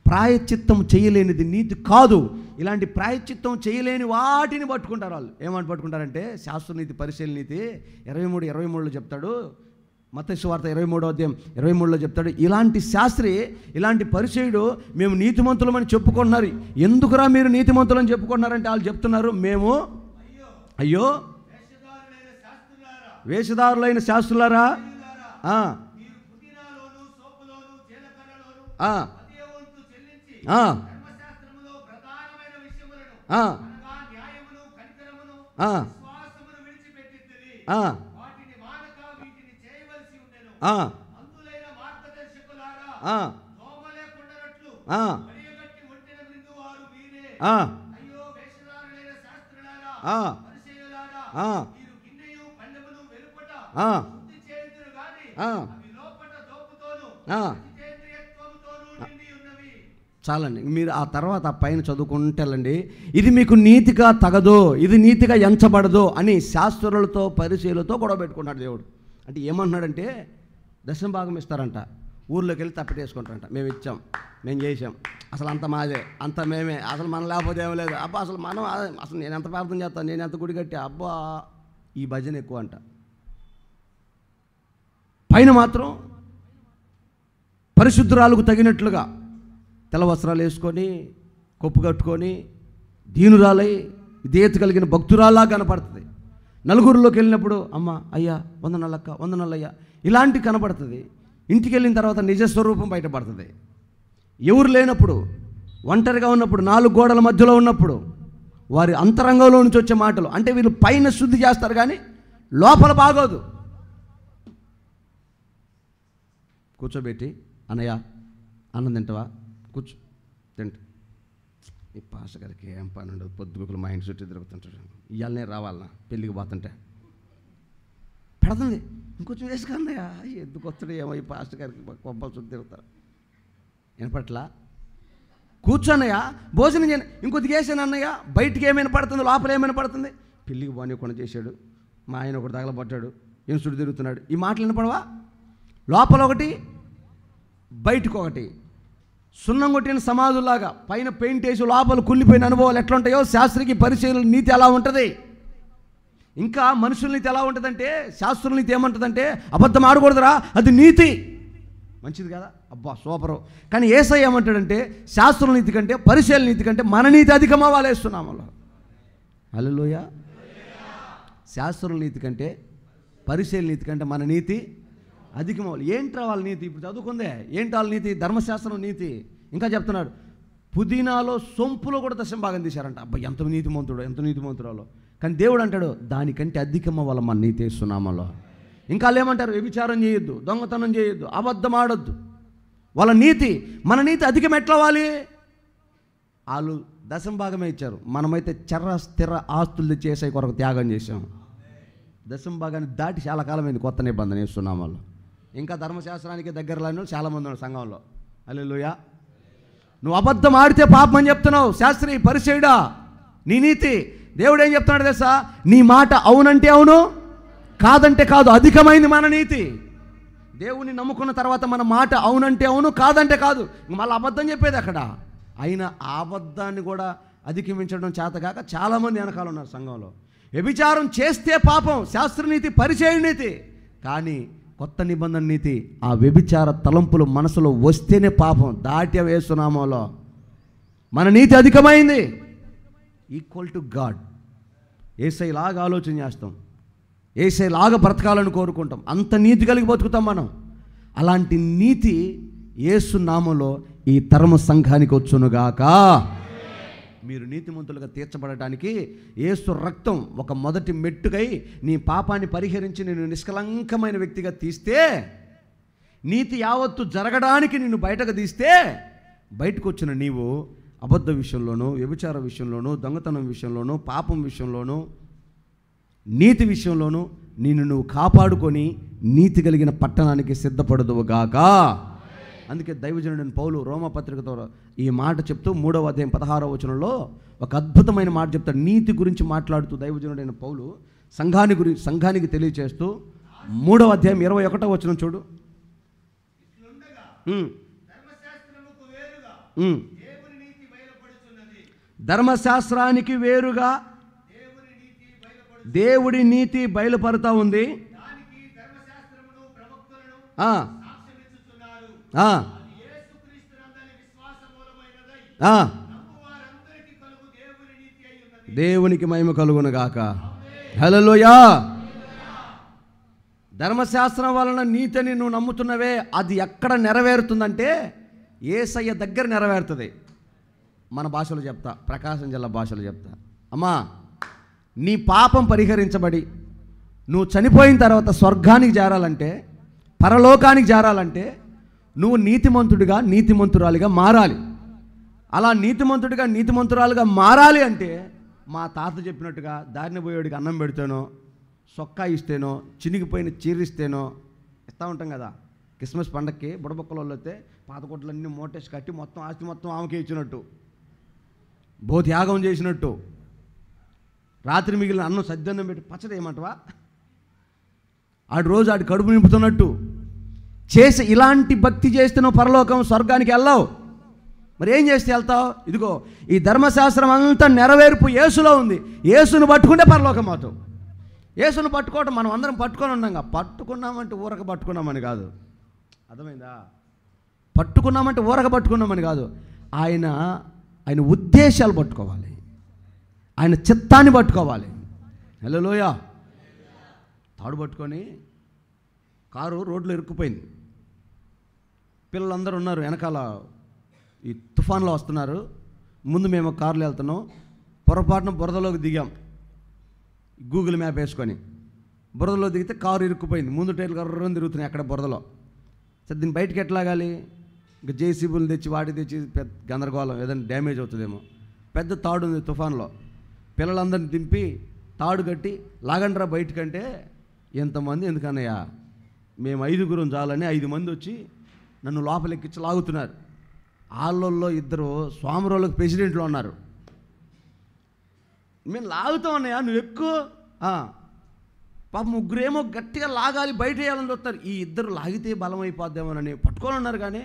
ప్రాయశ్చిత్తం చేయలేనిది నీతి కాదు. ఇలాంటి ప్రాయశ్చిత్తం చేయలేని వాటిని పట్టుకుంటారు వాళ్ళు. ఏమని పట్టుకుంటారంటే శాస్త్రనీతి, పరిశీలన నీతి 23:23లో చెప్తాడు. మత్తయి సువార్త 23వ అధ్యాయం 23లో చెప్తాడు, ఇలాంటి శాస్త్రి, ఇలాంటి పరిచయుడు మేము నీతిమంతులమని చెప్పుకుంటున్నారు. ఎందుకురా మీరు నీతిమంతులని చెప్పుకుంటున్నారంటే వాళ్ళు చెప్తున్నారు, మేము అయ్యో వేషధారులైన శాస్త్రులారా, చాలండి. మీరు ఆ తర్వాత ఆ పైన చదువుకుంటేలండి, ఇది మీకు నీతిగా తగదు, ఇది నీతిగా ఎంచబడదు అని శాస్త్రులతో పరిశీలతో గొడవ పెట్టుకున్నాడు దేవుడు. అంటే ఏమంటున్నాడంటే దశమ భాగం ఇస్తారంట, ఊర్లోకి వెళ్ళి తప్పిటేసుకుంటారంట, మేము ఇచ్చాం, మేము చేసాం, అసలు అంత మాదే, అంత మేమే, అసలు మనం లేకపోతే ఏమీ లేదు, అబ్బా అసలు మనం, అసలు నేను ఎంత ప్రార్థన చేస్తాను, నేను ఎంత గుడి కట్టి, అబ్బా ఈ భజన ఎక్కువ అంట. పైన మాత్రం పరిశుద్ధురాలకు తగినట్లుగా తెల్ల వస్త్రాలు వేసుకొని, కొప్పు కట్టుకొని, దీనురాలై విధేయత కలిగిన భక్తురాలా కనపడుతుంది. నలుగురిలోకి వెళ్ళినప్పుడు అమ్మ, అయ్యా, వందనాలక్క, వందనాలయ్యా, ఇలాంటి కనపడుతుంది. ఇంటికి వెళ్ళిన తర్వాత నిజస్వరూపం బయటపడుతుంది. ఎవరు లేనప్పుడు, ఒంటరిగా ఉన్నప్పుడు, 4 గోడల మధ్యలో ఉన్నప్పుడు వారి అంతరంగంలో నుంచి వచ్చే మాటలు, అంటే వీళ్ళు పైన శుద్ధి చేస్తారు కానీ లోపల బాగోదు. కూర్చోబెట్టి, అన్నయ్య అన్నం తింటావా, కూర్చో తింటా. ఈ పాస్ గారికి ఏం పని ఉండదు, పొద్దుగుకులు మా ఇంటి చుట్టూ తిరుగుతుంటాడు, ఇవాళనే రావాలన్నా పెళ్ళికి పోతుంటే పెడుతుంది, ఇంకొంచెం వేసుకన్నయ్య, ఎందుకు వస్తాడు ఏమో ఈ పాస్ గారికి కొబ్బరి చుట్టూ తిరుగుతారు. వినపట్లా, కూర్చోన్నయ్య భోజనం చేయను, ఇంకొద్దిగా వేసాను అన్నయ్య, బయటికి ఏమైనా పడుతుంది, లోపల ఏమైనా పడుతుంది. పెళ్ళికి బాగానే చేశాడు, మా ఆయన ఒకటి తగలబడ్డాడు, ఏం చుట్టూ తిరుగుతున్నాడు, ఈ మాటలు వినపడవా? లోపల ఒకటి, బయటకు ఒకటి. సున్నం కొట్టిన సమాధుల్లాగా పైన పెయింట్ వేసి లోపల కుళ్ళిపోయిన అనుభవాలు ఎట్లా ఉంటాయో శాస్త్రికి పరిచయాల నీతి ఎలా ఉంటుంది. ఇంకా మనుషుల నీతి ఎలా ఉంటుందంటే, శాస్త్రుల నీతి ఏమంటుందంటే అబద్ధం ఆడకూడదురా, అది నీతి, మంచిది కదా, అబ్బా సూపరు. కానీ యేసయ్య ఏమంటాడంటే శాస్త్రుల నీతి కంటే, పరిచయాల నీతి కంటే మన నీతి అధికమా వాళ్ళేస్తున్నాం. హల్లెలూయా. శాస్త్రుల నీతి కంటే, పరిచయాల నీతి కంటే మన నీతి అధికమవ్వాలి. ఏంట్రా వాళ్ళ నీతి? ఇప్పుడు చదువుకుందే, ఏంటి వాళ్ళ నీతి? ధర్మశాస్త్రం నీతి. ఇంకా చెప్తున్నాడు, పుదీనాలో సొంపులో కూడా దశమ భాగం తీశారంట. అబ్బా ఎంత నీతిమంతుడు, ఎంత నీతిమంతురాలో. కానీ దేవుడు అంటాడు దానికంటే అధికమ వాళ్ళ మన నీతి వేస్తున్నామలో. ఇంకా వాళ్ళు ఏమంటారు, వ్యభిచారం చేయొద్దు, దొంగతనం చేయొద్దు, అబద్ధం ఆడొద్దు. వాళ్ళ నీతి, మన నీతి అధికం ఎట్లవ్వాలి? వాళ్ళు దశమ భాగమే ఇచ్చారు, మనమైతే స్థిర ఆస్తులు చేసే కొరకు త్యాగం చేసాం. దశమ భాగాన్ని దాటి చాలా కాలమైంది కొత్త నిబంధన వేస్తున్నాం వాళ్ళు. ఇంకా ధర్మశాస్త్రానికి దగ్గరలో చాలామంది ఉన్నారు సంఘంలో. హల్లెలూయా. నువ్వు అబద్ధం ఆడితే పాపం అని చెప్తున్నావు, శాస్త్రి పరిచయుడా, నీ నీతి. దేవుడు ఏం చెప్తున్నాడు తెలుసా? నీ మాట అవునంటే అవును, కాదంటే కాదు, అధికమైంది మన నీతి. దేవుని నమ్ముకున్న తర్వాత మన మాట అవునంటే అవును, కాదంటే కాదు. మళ్ళీ అబద్ధం చెప్పేది అక్కడ. అయినా ఆ అబద్ధాన్ని కూడా అధిగమించడం చేతగాక చాలామంది వెనకాల ఉన్నారు సంఘంలో. వ్యభిచారం చేస్తే పాపం, శాస్త్రనీతి, పరిచయ నీతి. కానీ కొత్త నిబంధన నీతి ఆ వ్యభిచార తలంపులు మనసులో వస్తేనే పాపం. దాటి వేస్తున్నామోలో మన నీతి అధికమైంది, ఈక్వల్ టు గాడ్. యేసయ్యలాగా ఆలోచన చేస్తాం, యేసయ్యలాగా బ్రతకాలని కోరుకుంటాం, అంత నీతి కలిగి బతుకుతాం మనం. అలాంటి నీతి యేసు నామములో ఈ తరము సంఘానికి వచ్చునుగాక. మీరు నీతిమంతులుగా తీర్చబడటానికి యేసు రక్తం ఒక మొదటి మెట్టుకై నీ పాపాన్ని పరిహరించి నేను నిష్కలంకమైన వ్యక్తిగా తీస్తే, నీతి యావత్తు జరగడానికి నిన్ను బయటకు తీస్తే, బయటకు వచ్చిన నీవు అబద్ధ విషయంలోనూ, వ్యభిచార విషయంలోనూ, దొంగతనం విషయంలోనూ, పాపం విషయంలోనూ, నీతి విషయంలోనూ నిన్ను నువ్వు కాపాడుకొని నీతి కలిగిన పట్టణానికి సిద్ధపడదువుగాక. అందుకే దైవజనుడైన పౌలు రోమపత్రికతో ఈ మాట చెప్తూ 3వ అధ్యాయం 16వ వచనంలో ఒక అద్భుతమైన మాట చెప్తాడు. నీతి గురించి మాట్లాడుతూ దైవజనుడైన పౌలు సంఘానికి తెలియచేస్తూ 3వ అధ్యాయం 21వ వచనం చూడు. ధర్మశాస్త్రానికి వేరుగా దేవుడి నీతి బయలుపరుతా ఉంది. దేవునికి మహిమ కలుగునుగాక. హల్లెలూయా. ధర్మశాస్త్రం వలన నీతిని నువ్వు నమ్ముతున్నవే, అది ఎక్కడ నెరవేరుతుందంటే యేసయ్య దగ్గర నెరవేరుతుంది. మన భాషలో చెప్తా, ప్రకాశం జిల్లా భాషలో చెప్తా. అమ్మా, నీ పాపం పరిహరించబడి నువ్వు చనిపోయిన తర్వాత స్వర్గానికి చేరాలంటే, పరలోకానికి చేరాలంటే నువ్వు నీతిమంతుడిగా, నీతిమంతురాలిగా మారాలి. అలా నీతిమంతుడిగా, నీతిమంతురాలుగా మారాలి అంటే మా తాత చెప్పినట్టుగా దారిని పోయేవాడికి అన్నం పెడితేనో, సొక్కా ఇస్తేనో, చినిగిపోయిన చీరిస్తేనో ఇస్తూ ఉంటాం కదా. క్రిస్మస్ పండగకి బుడబొక్కల వాళ్ళు వస్తే పాత కొట్లన్నీ మోటేసి కట్టి మొత్తం ఆస్తి మొత్తం ఆమెకే ఇచ్చినట్టు, త్యాగం చేసినట్టు, రాత్రి మిగిలిన అన్నం సద్దన్నం పెట్టి పచ్చడి ఏమంటవా, ఆడు రోజు ఆడి కడుపు నింపుతున్నట్టు చేసి ఇలాంటి భక్తి చేస్తే నువ్వు పరలోకం స్వర్గానికి వెళ్ళావు. మరి ఏం చేస్తే వెళ్తావు? ఇదిగో ఈ ధర్మశాస్త్రం అంతా నెరవేర్పు యేసులో ఉంది. యేసును పట్టుకుంటే పరలోకం అవుతావు. యేసును పట్టుకోవటం మనం అందరం పట్టుకొని ఉన్నాం. పట్టుకున్నామంటే ఊరక పట్టుకున్నామని కాదు, అర్థమైందా? పట్టుకున్నామంటే ఊరక పట్టుకున్నామని కాదు. ఆయన ఉద్దేశాలు పట్టుకోవాలి, ఆయన చిత్తాన్ని పట్టుకోవాలి. హల్లెలూయా. తాడు పట్టుకొని కారు రోడ్లో ఇరుక్కుపోయింది. పిల్లలందరూ ఉన్నారు వెనకాల, ఈ తుఫాన్లో వస్తున్నారు. ముందు మేము కారులో వెళ్తున్నాం, పొరపాటున బురదలోకి దిగాం. గూగుల్ మ్యాప్ వేసుకొని బురదలో దిగితే కారు ఇరుక్కుపోయింది. ముందు టైర్లు కర్రని తిరుగుతున్నాయి అక్కడ బురదలో. సరే దీన్ని బయటకు ఎట్లాగాలి? ఇంకా జేసీబీలు తెచ్చి వాటి తెచ్చి పెద్ద గందరగోళం, ఏదైనా డ్యామేజ్ అవుతుందేమో. పెద్ద తాడు ఉంది తుఫాన్లో. పిల్లలందరిని దింపి తాడు కట్టి లాగండ్రా బయటకంటే, ఎంతమంది ఎందుకన్నయ్యా, మేము 5గురం చాలని 5 మంది వచ్చి నన్ను లోపలెక్కించి లాగుతున్నారు. వాళ్ళల్లో 2 స్వామిరోళ్ళకి ప్రెసిడెంట్లు ఉన్నారు. మేము లాగుతాం అన్నయ్యా, నువ్వు ఎక్కువ. పాప 3 గట్టిగా లాగాలి, బయట వేయాలని చూస్తారు. ఈ 2 లాగితే బలం అయిపోద్దామోనని పట్టుకొని ఉన్నారు. కానీ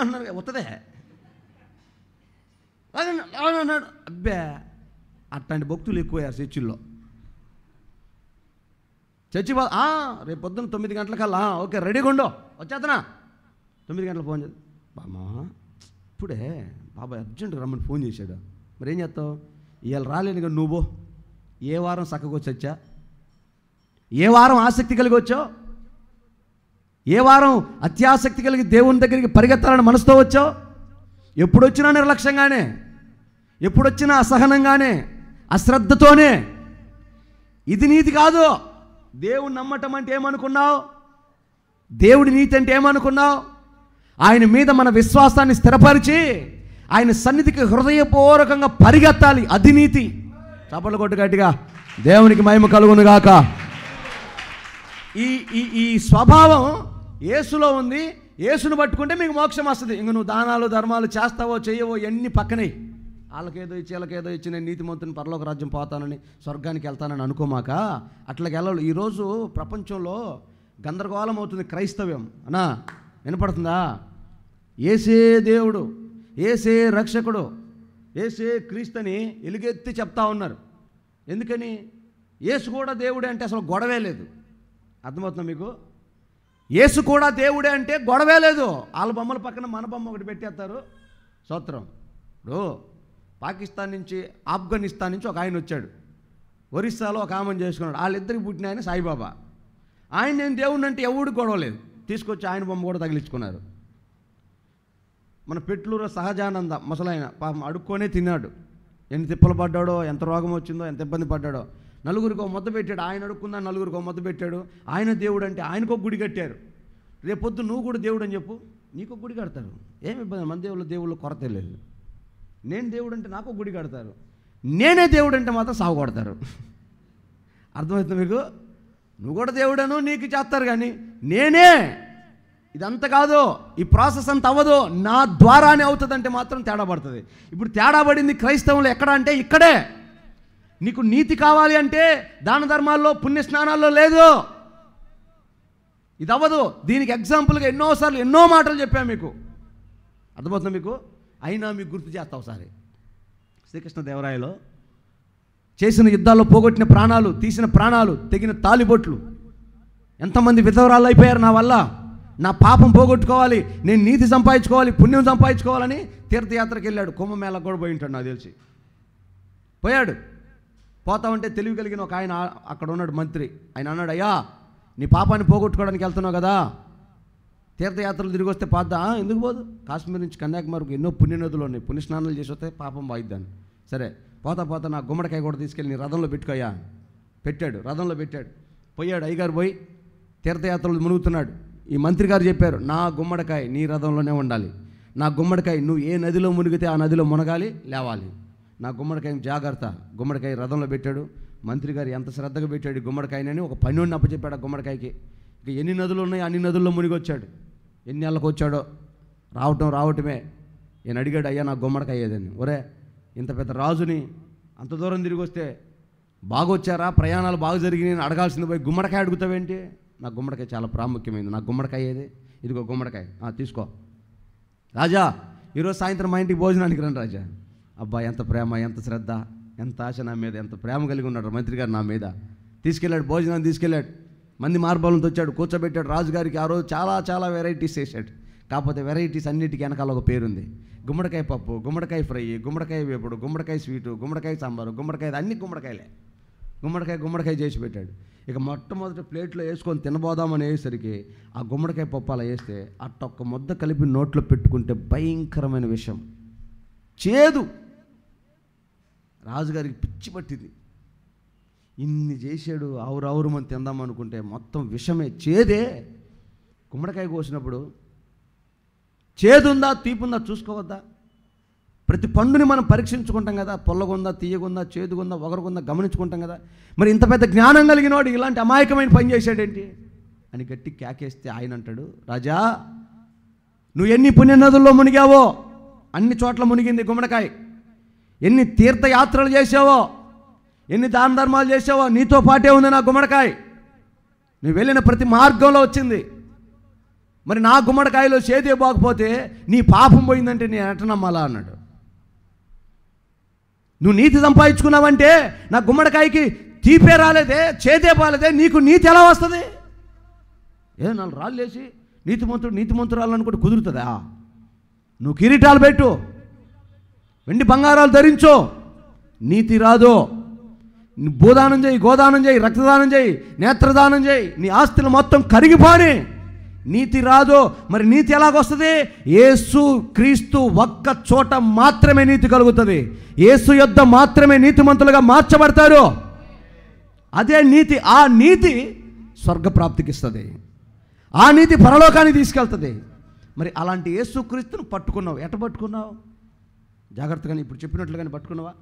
అన్నారు వస్తుందే అన్నాడు. అబ్బే, అట్లాంటి భక్తులు ఎక్కువయ్యారు చర్చిల్లో. చర్చి రేపు పొద్దున్న 9 గంటలకల్లా ఓకే రెడీగా ఉండో, వచ్చేతనా 9 గంటలకు ఫోన్ చేద్దాం. బామా ఇప్పుడే బాబాయ్ అర్జెంటుగా రమ్మని ఫోన్ చేశాడు. మరి ఏం చేస్తావు? ఇవాళ రాలేను కదా నువ్వు. ఏ వారం చక్కగా వచ్చా, ఏ వారం ఆసక్తి కలిగి వచ్చావు, ఏ వారం అత్యాసక్తి కలిగి దేవుని దగ్గరికి పరిగెత్తాలని మనసుతో వచ్చావు? ఎప్పుడొచ్చినా నిర్లక్ష్యంగానే, ఎప్పుడొచ్చినా అసహనంగానే, అశ్రద్ధతోనే. ఇది నీతి కాదు. దేవుని నమ్మటం అంటే ఏమనుకున్నావు? దేవుడి నీతి అంటే ఏమనుకున్నావు? ఆయన మీద మన విశ్వాసాన్ని స్థిరపరిచి ఆయన సన్నిధికి హృదయపూర్వకంగా పరిగెత్తాలి. అది నీతి. చప్పట్లు కొట్టు గట్టిగా, దేవునికి మహిమ కలుగునుగాక. ఈ స్వభావం యేసులో ఉంది. యేసును పట్టుకుంటే మీకు మోక్షం వస్తుంది. ఇంక నువ్వు దానాలు ధర్మాలు చేస్తావో చేయవో ఎన్ని పక్కనే, వాళ్ళకేదో ఇచ్చి వీళ్ళకేదో ఇచ్చి నేను నీతిమంతుని పరలోక రాజ్యం పోతానని స్వర్గానికి వెళ్తానని అనుకోమాక. అట్లాగే వెళ్ళాలి. ఈరోజు ప్రపంచంలో గందరగోళం అవుతుంది క్రైస్తవ్యం. అన్నా వినపడుతుందా? యేసే దేవుడు, యేసే రక్షకుడు, యేసే క్రీస్తుని ఎలుగెత్తి చెప్తా ఉన్నారు. ఎందుకని? యేసు కూడా దేవుడే అంటే అసలు గొడవే లేదు. అర్థమవుతుందా మీకు? యేసు కూడా దేవుడే అంటే గొడవే లేదు. వాళ్ళ బొమ్మల పక్కన మన బొమ్మ ఒకటి పెట్టేస్తారు. స్తోత్రం. ఇప్పుడు పాకిస్తాన్ నుంచి ఆఫ్ఘనిస్తాన్ నుంచి ఒక ఆయన వచ్చాడు, ఒరిస్సాలో ఒక ఆమెను చేసుకున్నాడు. వాళ్ళిద్దరికి పుట్టిన ఆయన సాయిబాబా. ఆయన నేను దేవుడిని అంటే ఎవడికి గొడవ లేదు, తీసుకొచ్చి ఆయన బొమ్మ కూడా తగిలించుకున్నారు. మన పెట్లూరు సహజానంద ముసలాయన పాపం అడుక్కొనే తిన్నాడు. ఎన్ని తిప్పలు పడ్డాడో, ఎంత రోగం వచ్చిందో, ఎంత ఇబ్బంది పడ్డాడో. నలుగురికి ఒక ముద్ద పెట్టాడు. ఆయన అడుక్కుందా, నలుగురికి ఒక ముద్ద పెట్టాడు. ఆయన దేవుడు అంటే ఆయనకు ఒక గుడి కట్టారు. రేపొద్దు నువ్వు కూడా దేవుడు అని చెప్పు, నీకు ఒక గుడి కడతారు. ఏమి ఇబ్బంది, మన దేవుళ్ళు కొరత లేదు. నేను దేవుడు అంటే నాకు ఒక గుడి కడతారు. నేనే దేవుడు అంటే మాత్రం సాగు కొడతారు. అర్థమవుతుంది మీకు? నువ్వు కూడా దేవుడను నీకు చేస్తారు, కానీ నేనే ఇదంతా కాదు, ఈ ప్రాసెస్ అంత అవ్వదు, నా ద్వారానే అవుతుందంటే మాత్రం తేడా పడుతుంది. ఇప్పుడు తేడా పడింది క్రైస్తవంలో ఎక్కడ అంటే ఇక్కడే. నీకు నీతి కావాలి అంటే దాన ధర్మాల్లో, పుణ్య స్నానాల్లో లేదు. ఇది అవ్వదు. దీనికి ఎగ్జాంపుల్గా ఎన్నోసార్లు ఎన్నో మాటలు చెప్పాను మీకు. అర్థమవుతుంది మీకు? అయినా మీకు గుర్తు చేస్తా ఒకసారి. శ్రీకృష్ణదేవరాయలో చేసిన యుద్ధాల్లో పోగొట్టిన ప్రాణాలు, తీసిన ప్రాణాలు, తెగిన తాలిబొట్లు, ఎంతమంది విధవరాళ్ళు అయిపోయారు నా వల్ల. నా పాపం పోగొట్టుకోవాలి, నేను నీతి సంపాదించుకోవాలి, పుణ్యం సంపాదించుకోవాలని తీర్థయాత్రకు వెళ్ళాడు. కుంభమేళకు కూడా పోయి ఉంటాడు నాకు తెలిసి. పోయాడు. పోతా ఉంటే తెలివి కలిగిన ఒక ఆయన అక్కడ ఉన్నాడు, మంత్రి. ఆయన అన్నాడు, అయ్యా నీ పాపాన్ని పోగొట్టుకోవడానికి వెళ్తున్నావు కదా, తీర్థయాత్రలు తిరిగి వస్తే పాద్దా. ఎందుకు పోదు? కాశ్మీర్ నుంచి కన్యాకుమారికి ఎన్నో పుణ్యనదులు ఉన్నాయి, పుణ్యస్నానాలు చేసి వస్తే పాపం వాయిద్దాను. సరే పోతా పోతా నా గుమ్మడికాయ కూడా తీసుకెళ్ళి నీ రథంలో పెట్టుకోయా. పెట్టాడు, రథంలో పెట్టాడు. పోయాడు. అయ్యగారు పోయి తీర్థయాత్రలు మునుగుతున్నాడు. ఈ మంత్రి గారు చెప్పారు, నా గుమ్మడికాయ నీ రథంలోనే ఉండాలి. నా గుమ్మడికాయ నువ్వు ఏ నదిలో మునిగితే ఆ నదిలో మునగాలి, లేవాలి. నా గుమ్మడికాయ జాగ్రత్త. గుమ్మడికాయ రథంలో పెట్టాడు. మంత్రి గారు ఎంత శ్రద్ధగా పెట్టాడు గుమ్మడికాయనని ఒక పన్నోడిని అప్పచెప్పాడు ఆ గుమ్మడికాయకి. ఇక ఎన్ని నదులు ఉన్నాయి అన్ని నదుల్లో మునిగి వచ్చాడు. ఎన్ని నెలలకు వచ్చాడో, రావటమే. ఈయన అడిగాడు, అయ్యా నా గుమ్మడికాయ ఏదని. ఒరే ఇంత పెద్ద రాజుని అంత దూరం తిరిగి వస్తే బాగొచ్చారా, ప్రయాణాలు బాగా జరిగినాయని అడగాల్సింది పోయి గుమ్మడికాయ అడుగుతావేంటి? నా గుమ్మడికాయ చాలా ప్రాముఖ్యమైంది, నా గుమ్మడికాయ ఏది? ఇదిగో గుమ్మడికాయ, తీసుకో. రాజా ఈరోజు సాయంత్రం మా ఇంటికి భోజనానికి రండి రాజా. అబ్బా ఎంత ప్రేమ, ఎంత శ్రద్ధ, ఎంత ఆశ నా మీద, ఎంత ప్రేమ కలిగి ఉన్నాడు మంత్రి గారు నా మీద. తీసుకెళ్ళాడు, భోజనాన్ని తీసుకెళ్ళాడు. మంది మార్బలంతో వచ్చాడు, కూర్చోబెట్టాడు. రాజుగారికి ఆ రోజు చాలా చాలా వెరైటీస్ చేశాడు. కాకపోతే వెరైటీస్ అన్నిటికీ వెనకాల ఒక పేరుంది. గుమ్మడికాయ పప్పు, గుమ్మడికాయ ఫ్రై, గుమ్మడికాయ వేపుడు, గుమ్మడికాయ స్వీటు, గుమ్మడికాయ సాంబారు, గుమ్మడికాయ, అన్ని గుమ్మడికాయలే. గుమ్మడికాయ చేసి పెట్టాడు. ఇక మొట్టమొదటి ప్లేట్లో వేసుకొని తినబోదామని వేసేసరికి ఆ గుమ్మడికాయ పప్పు అలా వేస్తే అట్టొక్క ముద్ద కలిపి నోట్లో పెట్టుకుంటే భయంకరమైన విషం, చేదు. రాజుగారికి పిచ్చి పట్టింది. ఇన్ని చేశాడు, ఆవురు మనం తిందాం అనుకుంటే మొత్తం విషమే, చేదే. గుమ్మడికాయ కోసినప్పుడు చేదుందా తీపుందా చూసుకోవద్దా? ప్రతి పండుని మనం పరీక్షించుకుంటాం కదా, పొల్లగుందా, తీయగుందా, చేదుగుందా, ఒగరుగుందా గమనించుకుంటాం కదా. మరి ఇంత పెద్ద జ్ఞానం కలిగినవాడు ఇలాంటి అమాయకమైన పని చేశాడేంటి అని గట్టి కేకేస్తే ఆయన అంటాడు, రాజా నువ్వు ఎన్ని పుణ్యనదుల్లో మునిగావో అన్ని చోట్ల మునిగింది గుమ్మడికాయ. ఎన్ని తీర్థయాత్రలు చేసావో, ఎన్ని దాన ధర్మాలు చేసావో నీతో పాటే ఉంది నా గుమ్మడికాయ. నువ్వు వెళ్ళిన ప్రతి మార్గంలో వచ్చింది. మరి నా గుమ్మడికాయలో చేదే బాగపోతే నీ పాపం పోయిందంటే నేను ఎట్ట నమ్మాలా అన్నాడు. నువ్వు నీతి సంపాదించుకున్నావంటే నా గుమ్మడికాయకి తీపే రాలేదే, చేదే బాలేదే, నీకు నీతి ఎలా వస్తుంది? నాలుగు రాళ్ళు వేసి నీతిమంతురాలు అనుకుంటే కుదురుతుందా? నువ్వు కిరీటాలు పెట్టు, వెండి బంగారాలు ధరించో, నీతి రాదు. భూదానం చేయి, గోదానం చేయి, రక్తదానం చేయి, నేత్రదానం చేయి, నీ ఆస్తులు మొత్తం కరిగిపోని, నీతి రాదు. మరి నీతి ఎలాగొస్తుంది? యేసు క్రీస్తు ఒక్క చోట మాత్రమే నీతి కలుగుతుంది. యేసు యొద్ద మాత్రమే నీతిమంతులుగా మార్చబడతారు. అదే నీతి. ఆ నీతి స్వర్గప్రాప్తికి ఇస్తుంది. ఆ నీతి పరలోకానికి తీసుకెళ్తుంది. మరి అలాంటి యేసు క్రీస్తును పట్టుకున్నావు. ఎట్ట పట్టుకున్నావు? జాగ్రత్తగానే ఇప్పుడు చెప్పినట్లుగానే పట్టుకున్నావా?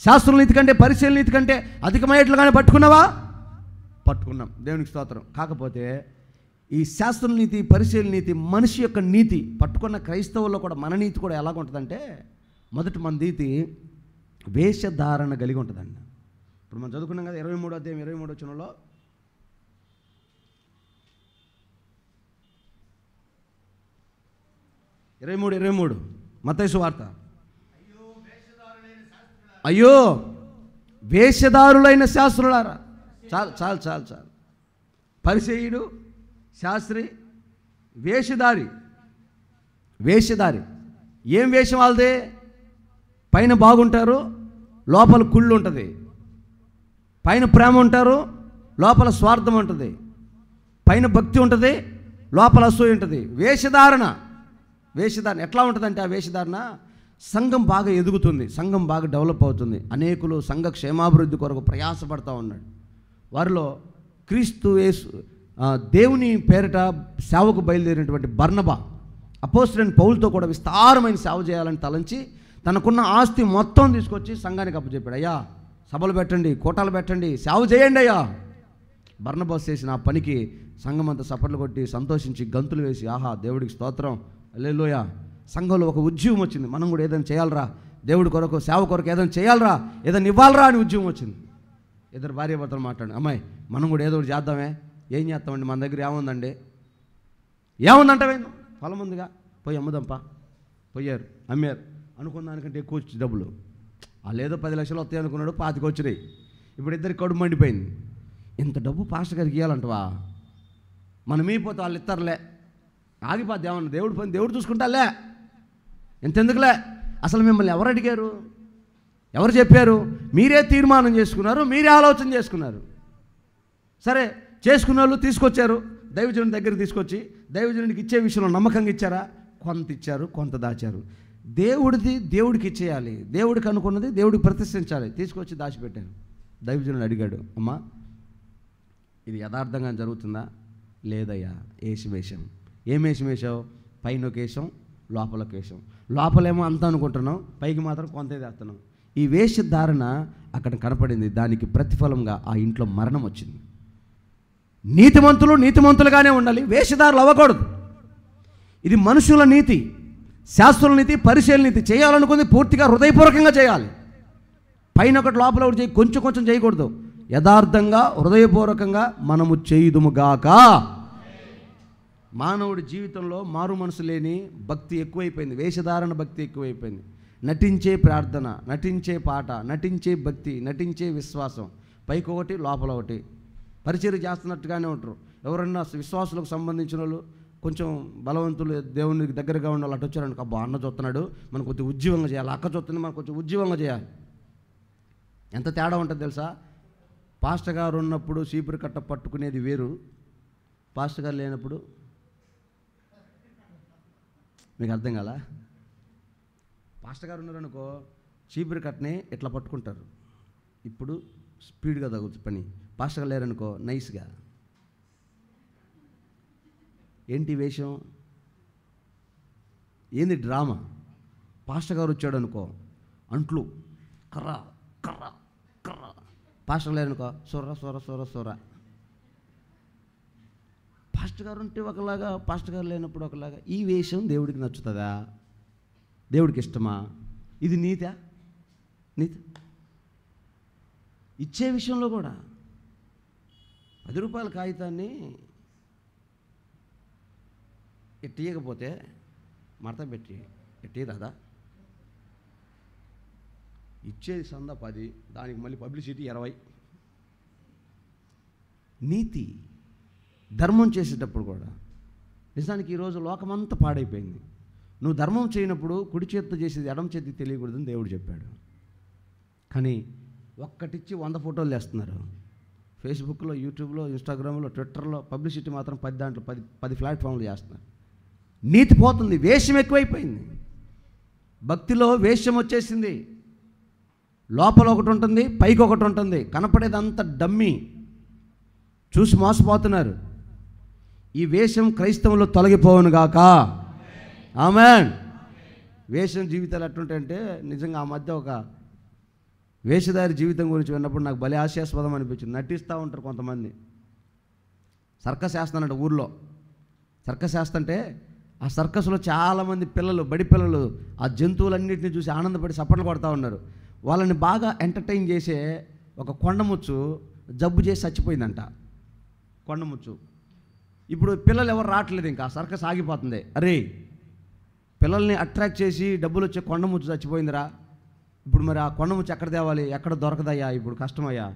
శాస్త్ర నీతి కంటే, పరిశీలన నీతి కంటే అధికమయ్యేట్లుగానే పట్టుకున్నావా? పట్టుకున్నాం, దేవునికి స్తోత్రం. కాకపోతే ఈ శాస్త్ర నీతి, పరిశీలన నీతి, మనిషి యొక్క నీతి పట్టుకున్న క్రైస్తవుల్లో కూడా మన నీతి కూడా ఎలాగుంటుందంటే, మొదటి మన నీతి వేషధారణ కలిగి ఉంటుందండి. ఇప్పుడు మనం చదువుకున్నాం కదా 23వ అధ్యాయం 23వ వచనంలో, మత్తయి సువార్త. అయ్యో వేషధారులైన శాస్త్రులారా. చాలు. పరిసయ్యుడు, శాస్త్రి, వేషధారి. వేషధారి ఏం వేషం వాళ్ళదే? పైన బాగుంటారు, లోపల కుళ్ళు ఉంటుంది. పైన ప్రేమ ఉంటారు, లోపల స్వార్థం ఉంటుంది. పైన భక్తి ఉంటుంది, లోపల అసూయ ఉంటుంది. వేషధారణ ఎట్లా ఉంటుందంటే, ఆ వేషధారణ సంఘం బాగా ఎదుగుతుంది, సంఘం బాగా డెవలప్ అవుతుంది. అనేకులు సంఘ క్షేమాభివృద్ధి కొరకు ప్రయాసపడతా ఉన్నాడు. వారిలో క్రీస్తు యేసు దేవుని పేరిట సేవకు బయలుదేరినటువంటి బర్నబా అపోస్తలుడైన పౌలుతో కూడా విస్తారమైన సేవ చేయాలని తలంచి తనకున్న ఆస్తి మొత్తం తీసుకొచ్చి సంఘానికి అప్పచెప్పాడు. అయ్యా, సభలు పెట్టండి, కోటాలు పెట్టండి, సేవ చేయండి అయ్యా. బర్నబాస్ చేసిన ఆ పనికి సంఘం అంతా చప్పట్లు కొట్టి సంతోషించి గంతులు వేసి, ఆహా దేవుడికి స్తోత్రం, హల్లెలూయా. సంఘంలో ఒక ఉద్యమం వచ్చింది. మనం కూడా ఏదైనా చేయాలరా, దేవుడి కొరకు సేవ కొరకు ఏదైనా చేయాలరా, ఏదైనా ఇవ్వాలరా అని ఉద్యమం వచ్చింది. ఇద్దరు భార్యాభర్తలు మాట్లాడు, అమ్మాయి మనం కూడా ఏదో ఒకటి చేద్దామే. ఏం చేస్తామండి, మన దగ్గర ఏముందండి? ఏముందంటే పొలం ఉందిగా, పోయి అమ్ముదాంపా. పోయారు, అమ్మారు. అనుకున్న దానికంటే ఎక్కువ వచ్చి డబ్బులు. వాళ్ళు ఏదో 10 లక్షలు వస్తాయి అనుకున్నాడు, 25 వచ్చినాయి. ఇప్పుడు ఇద్దరికి కడుపు మండిపోయింది. ఇంత డబ్బు పాస్టర్ గారికి ఇవ్వాలంటవా? మనం ఈపోతే వాళ్ళు ఇస్తారులే, ఆగిపోద్ది. ఏమన్నా దేవుడు పని దేవుడు చూసుకుంటాలే, ఇంతెందుకులే. అసలు మిమ్మల్ని ఎవరు అడిగారు, ఎవరు చెప్పారు? మీరే తీర్మానం చేసుకున్నారు, మీరే ఆలోచన చేసుకున్నారు. సరే, చేసుకున్న వాళ్ళు తీసుకొచ్చారు, దైవజనుడి దగ్గర తీసుకొచ్చి దైవజనుడికి ఇచ్చే విషయంలో నమ్మకంగా ఇచ్చారా? కొంత ఇచ్చారు, కొంత దాచారు. దేవుడిది దేవుడికి ఇచ్చేయాలి, దేవుడికి అనుకున్నది దేవుడికి ప్రతిష్ఠించాలి. తీసుకొచ్చి దాచిపెట్టారు. దైవజనుడు అడిగాడు, అమ్మా ఇది యథార్థంగా జరుగుతుందా? లేదయ్యా, వేషం. ఏం వేషం? పైన ఒక వేషం, లోపల ఒక వేషం. లోపలేమో అంతా అనుకుంటున్నాం, పైకి మాత్రం కొంతే చేస్తున్నాం. ఈ వేషధారణ అక్కడ కనపడింది. దానికి ప్రతిఫలంగా ఆ ఇంట్లో మరణం వచ్చింది. నీతిమంతులుగానే ఉండాలి, వేషధారులు అవ్వకూడదు. ఇది మనుషుల నీతి, శాస్త్రుల నీతి, పరిశీలన నీతి. చేయాలనుకుంది పూర్తిగా హృదయపూర్వకంగా చేయాలి. పైన ఒకటి లోపల ఒకటి చేయి, కొంచెం చేయకూడదు. యథార్థంగా హృదయపూర్వకంగా మనము చేయుదుముగాక. మానవుడి జీవితంలో మారు మనసు లేని భక్తి ఎక్కువైపోయింది, వేషధారణ భక్తి ఎక్కువైపోయింది. నటించే ప్రార్థన, నటించే పాట, నటించే భక్తి, నటించే విశ్వాసం. పైకి ఒకటి, లోపల ఒకటి. పరిచర్య చేస్తున్నట్టుగానే ఉంటారు. ఎవరన్నా విశ్వాసులకు సంబంధించిన వాళ్ళు, కొంచెం బలవంతులు, దేవునికి దగ్గరగా ఉన్న వాళ్ళు అటు వచ్చారనుకో, అబ్బా అన్న చూస్తున్నాడు, మనం కొంచెం ఉజ్జీవంగా చేయాలి, అక్క చూస్తుంది, మనం కొంచెం ఉజ్జీవంగా చేయాలి. ఎంత తేడా ఉంటుంది తెలుసా? పాస్టర్ గారు ఉన్నప్పుడు చీపురు కట్ట పట్టుకునేది వేరు, పాస్టర్ గారు లేనప్పుడు. మీకు అర్థం కాలా? పాస్టర్ గారు ఉన్నారనుకో, చీపురు కట్టని ఇట్లా పట్టుకుంటారు, ఇప్పుడు స్పీడ్గా తగ్గుతుంది పని. పాస్టర్ గారు లేరనుకో, నైస్గా. ఏంటి వేషం? ఏంది డ్రామా? పాస్టర్ గారు వచ్చాడు అనుకో, అంట్లు కర్ర కర్ర కర్ర. పాస్టర్ లేరనుకో, సొర్ర. పాస్టర్ గారు ఉంటే ఒకలాగా, పాస్టర్ గారు లేనప్పుడు ఒకలాగా. ఈ వేషం దేవుడికి నచ్చుతుందా? దేవుడికి ఇష్టమా? ఇది నీతి. ఇచ్చే విషయంలో కూడా 10 రూపాయల కాగితాన్ని ఎట్టియకపోతే మడత పెట్టి ఎట్టియరాదా? ఇచ్చేది సంద 10, దానికి మళ్ళీ పబ్లిసిటీ 20. నీతి. ధర్మం చేసేటప్పుడు కూడా నిజానికి ఈరోజు లోకమంతా పాడైపోయింది. నువ్వు ధర్మం చేయనప్పుడు కుడి చేతితో చేసేది ఎడమ చేతికి తెలియకూడదని దేవుడు చెప్పాడు. కానీ ఒక్కటిచ్చి 100 ఫోటోలు వేస్తున్నారు. ఫేస్బుక్లో, యూట్యూబ్లో, ఇన్స్టాగ్రామ్లో, ట్విట్టర్లో పబ్లిసిటీ మాత్రం 10 దాంట్లో 10 ప్లాట్ఫామ్లు చేస్తున్నారు. నీతి పోతుంది, వేషం ఎక్కువైపోయింది. భక్తిలో వేషం వచ్చేసింది. లోపల ఒకటి ఉంటుంది, పైకి ఒకటి ఉంటుంది. కనపడేదంతా డమ్మీ. చూసి మోసపోతున్నారు. ఈ వేషం క్రైస్తవంలో తొలగిపోవును గాక. ఆమేన్. వేషం జీవితాలు ఎట్లుంటాయంటే, నిజంగా ఆ మధ్య ఒక వేషధారి జీవితం గురించి విన్నప్పుడు నాకు భలే హాస్యాస్పదం అనిపించింది. నటిస్తూ ఉంటారు కొంతమంది. సర్కస్ వేస్తున్నాడు ఊర్లో. సర్కస్ వేస్తుంటే ఆ సర్కస్లో చాలామంది పిల్లలు, బడి పిల్లలు ఆ జంతువులన్నింటినీ చూసి ఆనందపడి చప్పట్లు కొడతా ఉన్నారు. వాళ్ళని బాగా ఎంటర్టైన్ చేసే ఒక కొండముచ్చు జబ్బు చేసి చచ్చిపోయిందంట. కొండముచ్చు. ఇప్పుడు పిల్లలు ఎవరు రావట్లేదు, ఇంకా సర్కస్ ఆగిపోతుంది. అరే, పిల్లల్ని అట్రాక్ట్ చేసి డబ్బులు వచ్చే కొండముచ్చు చచ్చిపోయిందిరా. ఇప్పుడు మరి ఆ కొండముచ్చు ఎక్కడ తేవాలి? ఎక్కడ దొరకదయ్యా, ఇప్పుడు కష్టమయ్యా.